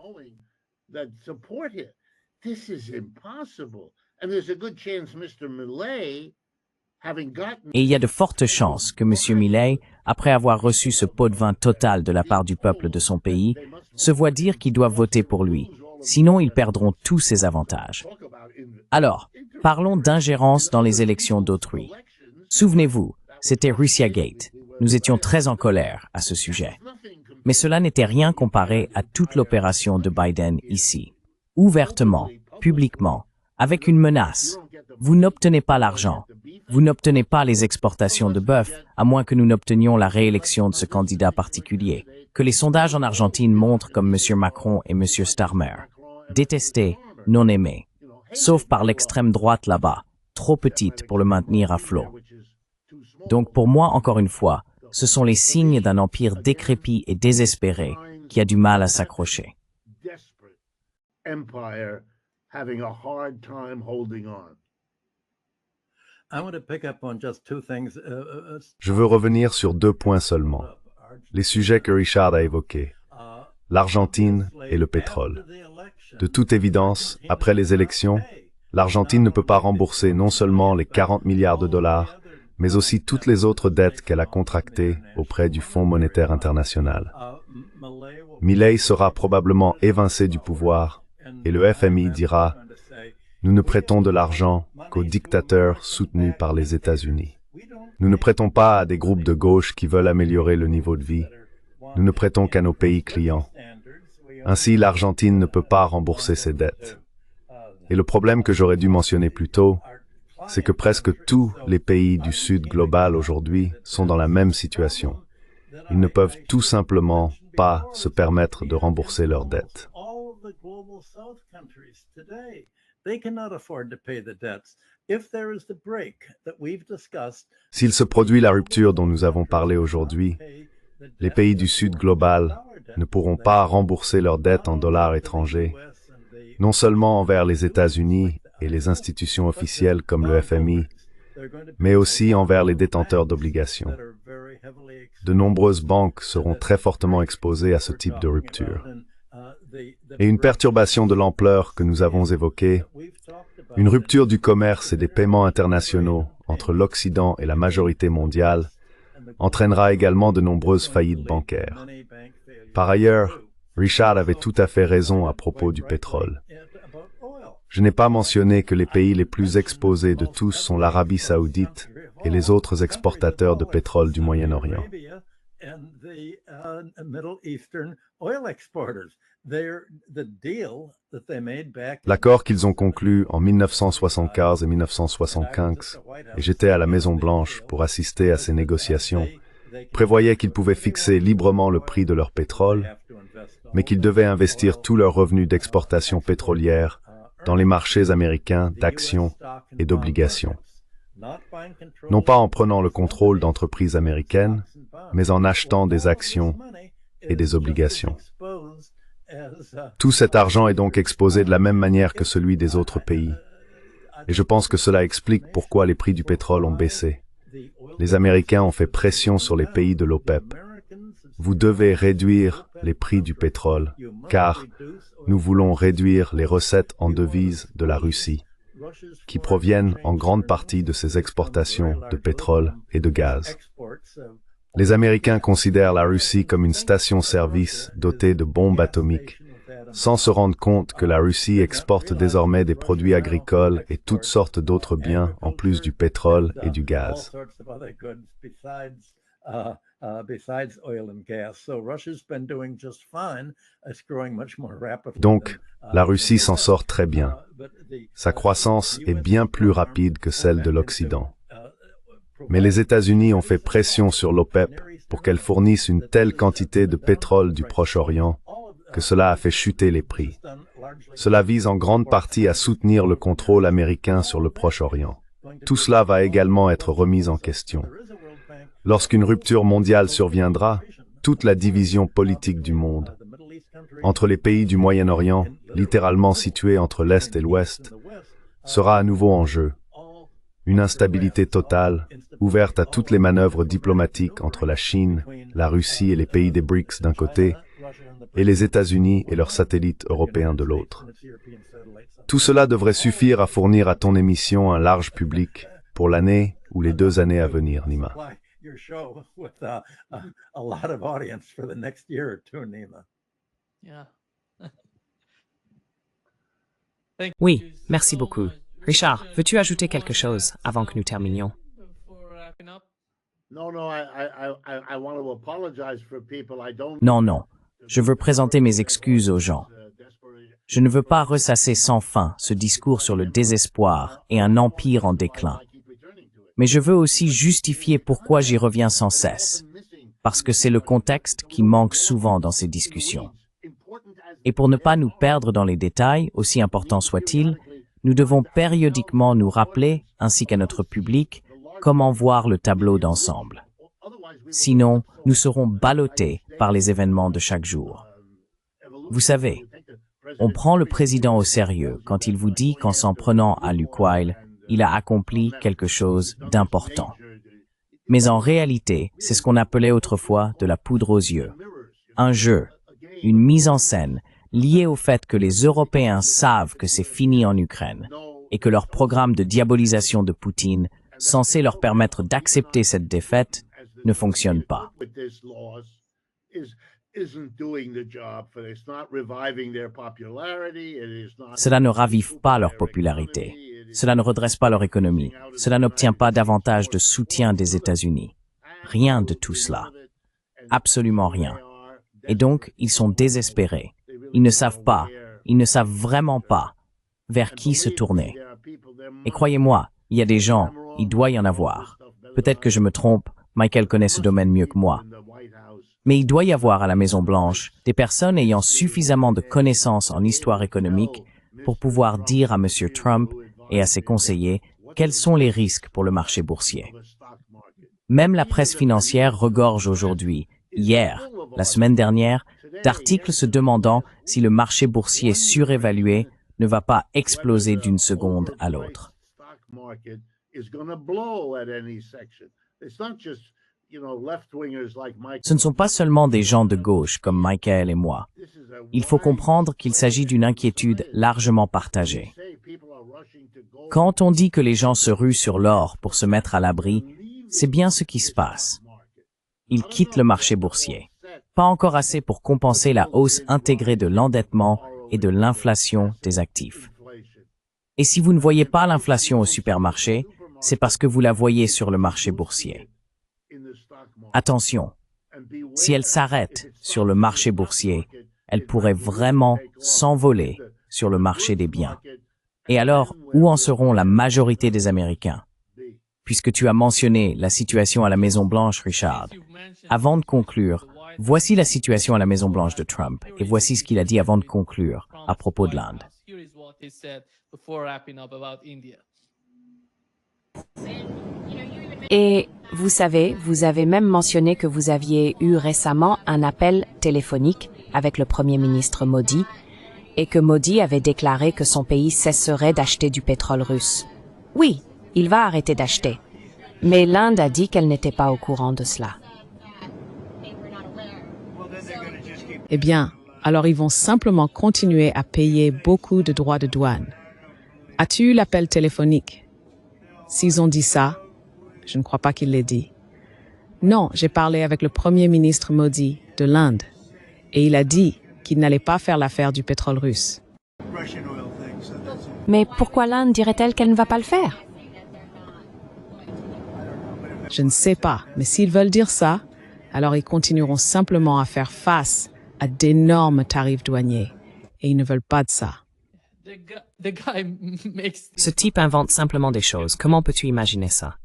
Et il y a de fortes chances que M. Milei, après avoir reçu ce pot de vin total de la part du peuple de son pays, se voit dire qu'ils doivent voter pour lui, sinon ils perdront tous ses avantages. Alors, parlons d'ingérence dans les élections d'autrui. Souvenez-vous, c'était Russiagate. Nous étions très en colère à ce sujet. Mais cela n'était rien comparé à toute l'opération de Biden ici. Ouvertement, publiquement, avec une menace. Vous n'obtenez pas l'argent. Vous n'obtenez pas les exportations de bœuf, à moins que nous n'obtenions la réélection de ce candidat particulier, que les sondages en Argentine montrent comme M. Macron et M. Starmer. Détestés, non aimés. Sauf par l'extrême droite là-bas, trop petite pour le maintenir à flot. Donc pour moi, encore une fois, ce sont les signes d'un empire décrépit et désespéré qui a du mal à s'accrocher. Je veux revenir sur 2 points seulement. Les sujets que Richard a évoqués. L'Argentine et le pétrole. De toute évidence, après les élections, l'Argentine ne peut pas rembourser non seulement les 40 milliards de dollars, mais aussi toutes les autres dettes qu'elle a contractées auprès du Fonds monétaire international. Milei sera probablement évincé du pouvoir et le FMI dira « Nous ne prêtons de l'argent qu'aux dictateurs soutenus par les États-Unis. Nous ne prêtons pas à des groupes de gauche qui veulent améliorer le niveau de vie. Nous ne prêtons qu'à nos pays clients. Ainsi, l'Argentine ne peut pas rembourser ses dettes. » Et le problème que j'aurais dû mentionner plus tôt, c'est que presque tous les pays du Sud global aujourd'hui sont dans la même situation. Ils ne peuvent tout simplement pas se permettre de rembourser leurs dettes. S'il se produit la rupture dont nous avons parlé aujourd'hui, les pays du Sud global ne pourront pas rembourser leurs dettes en dollars étrangers, non seulement envers les États-Unis et les institutions officielles comme le FMI, mais aussi envers les détenteurs d'obligations. De nombreuses banques seront très fortement exposées à ce type de rupture. Et une perturbation de l'ampleur que nous avons évoquée, une rupture du commerce et des paiements internationaux entre l'Occident et la majorité mondiale, entraînera également de nombreuses faillites bancaires. Par ailleurs, Richard avait tout à fait raison à propos du pétrole. Je n'ai pas mentionné que les pays les plus exposés de tous sont l'Arabie saoudite et les autres exportateurs de pétrole du Moyen-Orient. L'accord qu'ils ont conclu en 1975 et 1975, et j'étais à la Maison-Blanche pour assister à ces négociations, prévoyait qu'ils pouvaient fixer librement le prix de leur pétrole, mais qu'ils devaient investir tous leurs revenus d'exportation pétrolière dans les marchés américains d'actions et d'obligations. Non pas en prenant le contrôle d'entreprises américaines, mais en achetant des actions et des obligations. Tout cet argent est donc exposé de la même manière que celui des autres pays. Et je pense que cela explique pourquoi les prix du pétrole ont baissé. Les Américains ont fait pression sur les pays de l'OPEP. Vous devez réduire les prix du pétrole, car nous voulons réduire les recettes en devises de la Russie, qui proviennent en grande partie de ses exportations de pétrole et de gaz. Les Américains considèrent la Russie comme une station-service dotée de bombes atomiques, sans se rendre compte que la Russie exporte désormais des produits agricoles et toutes sortes d'autres biens en plus du pétrole et du gaz. Donc, la Russie s'en sort très bien. Sa croissance est bien plus rapide que celle de l'Occident. Mais les États-Unis ont fait pression sur l'OPEP pour qu'elle fournisse une telle quantité de pétrole du Proche-Orient que cela a fait chuter les prix. Cela vise en grande partie à soutenir le contrôle américain sur le Proche-Orient. Tout cela va également être remis en question. Lorsqu'une rupture mondiale surviendra, toute la division politique du monde, entre les pays du Moyen-Orient, littéralement situés entre l'Est et l'Ouest, sera à nouveau en jeu. Une instabilité totale, ouverte à toutes les manœuvres diplomatiques entre la Chine, la Russie et les pays des BRICS d'un côté, et les États-Unis et leurs satellites européens de l'autre. Tout cela devrait suffire à fournir à ton émission un large public pour l'année ou les 2 années à venir, Nima. Oui, merci beaucoup. Richard, veux-tu ajouter quelque chose avant que nous terminions? Non, non. Je veux présenter mes excuses aux gens. Je ne veux pas ressasser sans fin ce discours sur le désespoir et un empire en déclin. Mais je veux aussi justifier pourquoi j'y reviens sans cesse. Parce que c'est le contexte qui manque souvent dans ces discussions. Et pour ne pas nous perdre dans les détails, aussi importants soient-ils, nous devons périodiquement nous rappeler, ainsi qu'à notre public, comment voir le tableau d'ensemble. Sinon, nous serons ballottés par les événements de chaque jour. Vous savez, on prend le président au sérieux quand il vous dit qu'en s'en prenant à Lukoil, il a accompli quelque chose d'important. Mais en réalité, c'est ce qu'on appelait autrefois de la poudre aux yeux. Un jeu, une mise en scène liée au fait que les Européens savent que c'est fini en Ukraine et que leur programme de diabolisation de Poutine, censé leur permettre d'accepter cette défaite, ne fonctionne pas. Cela ne ravive pas leur popularité. Cela ne redresse pas leur économie. Cela n'obtient pas davantage de soutien des États-Unis. Rien de tout cela. Absolument rien. Et donc, ils sont désespérés. Ils ne savent vraiment pas vers qui se tourner. Et croyez-moi, il y a des gens, il doit y en avoir. Peut-être que je me trompe, Michael connaît ce domaine mieux que moi. Mais il doit y avoir à la Maison-Blanche des personnes ayant suffisamment de connaissances en histoire économique pour pouvoir dire à M. Trump et à ses conseillers quels sont les risques pour le marché boursier. Même la presse financière regorge aujourd'hui, hier, la semaine dernière, d'articles se demandant si le marché boursier surévalué ne va pas exploser d'une seconde à l'autre. Ce ne sont pas seulement des gens de gauche comme Michael et moi. Il faut comprendre qu'il s'agit d'une inquiétude largement partagée. Quand on dit que les gens se ruent sur l'or pour se mettre à l'abri, c'est bien ce qui se passe. Ils quittent le marché boursier. Pas encore assez pour compenser la hausse intégrée de l'endettement et de l'inflation des actifs. Et si vous ne voyez pas l'inflation au supermarché, c'est parce que vous la voyez sur le marché boursier. Attention, si elle s'arrête sur le marché boursier, elle pourrait vraiment s'envoler sur le marché des biens. Et alors, où en seront la majorité des Américains? Puisque tu as mentionné la situation à la Maison-Blanche, Richard. Avant de conclure, voici la situation à la Maison-Blanche de Trump, et voici ce qu'il a dit avant de conclure à propos de l'Inde. Et vous savez, vous avez même mentionné que vous aviez eu récemment un appel téléphonique avec le Premier ministre Modi et que Modi avait déclaré que son pays cesserait d'acheter du pétrole russe. Oui, il va arrêter d'acheter. Mais l'Inde a dit qu'elle n'était pas au courant de cela. Eh bien, alors ils vont simplement continuer à payer beaucoup de droits de douane. As-tu eu l'appel téléphonique? S'ils ont dit ça, je ne crois pas qu'ils l'aient dit. Non, j'ai parlé avec le Premier ministre Modi de l'Inde et il a dit qu'il n'allait pas faire l'affaire du pétrole russe. Mais pourquoi l'Inde dirait-elle qu'elle ne va pas le faire? Je ne sais pas, mais s'ils veulent dire ça, alors ils continueront simplement à faire face à d'énormes tarifs douaniers. Et ils ne veulent pas de ça. Ce type invente simplement des choses. Comment peux-tu imaginer ça?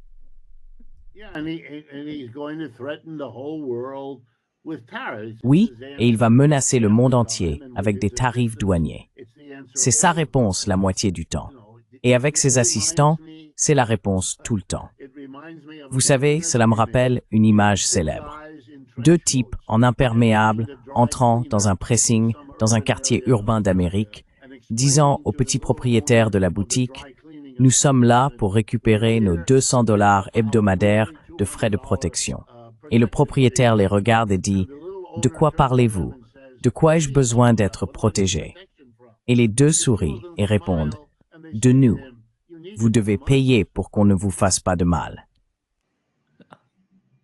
Oui, et il va menacer le monde entier avec des tarifs douaniers. C'est sa réponse la moitié du temps. Et avec ses assistants, c'est la réponse tout le temps. Vous savez, cela me rappelle une image célèbre. Deux types en imperméable entrant dans un pressing dans un quartier urbain d'Amérique, disant au petit propriétaire de la boutique « Nous sommes là pour récupérer nos $200 hebdomadaires de frais de protection. Et le propriétaire les regarde et dit, « De quoi parlez-vous? De quoi ai-je besoin d'être protégé? » Et les deux sourient et répondent, « De nous. Vous devez payer pour qu'on ne vous fasse pas de mal. »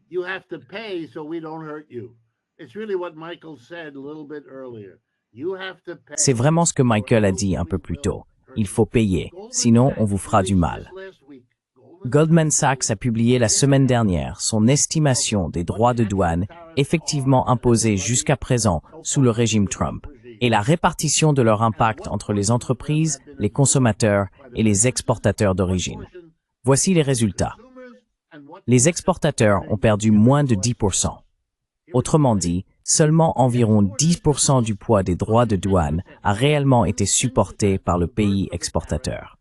You have to pay so we don't hurt you. It's really what Michael said a little bit earlier. You have to pay. C'est vraiment ce que Michael a dit un peu plus tôt. Il faut payer, sinon on vous fera du mal. Goldman Sachs a publié la semaine dernière son estimation des droits de douane effectivement imposés jusqu'à présent sous le régime Trump et la répartition de leur impact entre les entreprises, les consommateurs et les exportateurs d'origine. Voici les résultats. Les exportateurs ont perdu moins de 10%. Autrement dit, seulement environ 10% du poids des droits de douane a réellement été supporté par le pays exportateur.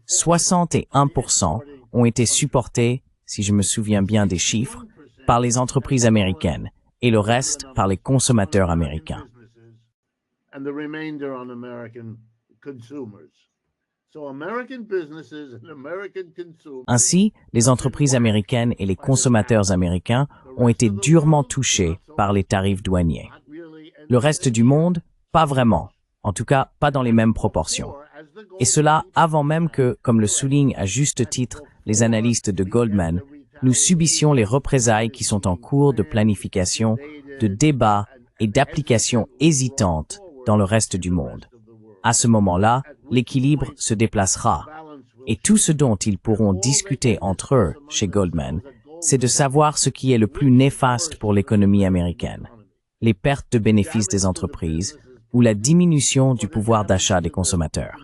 61% ont été supportés, si je me souviens bien des chiffres, par les entreprises américaines et le reste par les consommateurs américains. Ainsi, les entreprises américaines et les consommateurs américains ont été durement touchés par les tarifs douaniers. Le reste du monde, pas vraiment, en tout cas pas dans les mêmes proportions. Et cela avant même que, comme le soulignent à juste titre les analystes de Goldman, nous subissions les représailles qui sont en cours de planification, de débat et d'application hésitantes dans le reste du monde. À ce moment-là, l'équilibre se déplacera. Et tout ce dont ils pourront discuter entre eux chez Goldman, c'est de savoir ce qui est le plus néfaste pour l'économie américaine, les pertes de bénéfices des entreprises ou la diminution du pouvoir d'achat des consommateurs.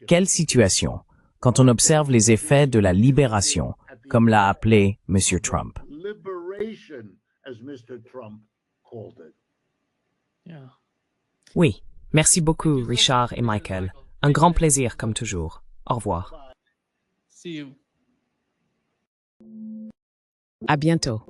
Quelle situation quand on observe les effets de la libération, comme l'a appelé M. Trump. Oui, merci beaucoup Richard et Michael. Un grand plaisir comme toujours. Au revoir. À bientôt.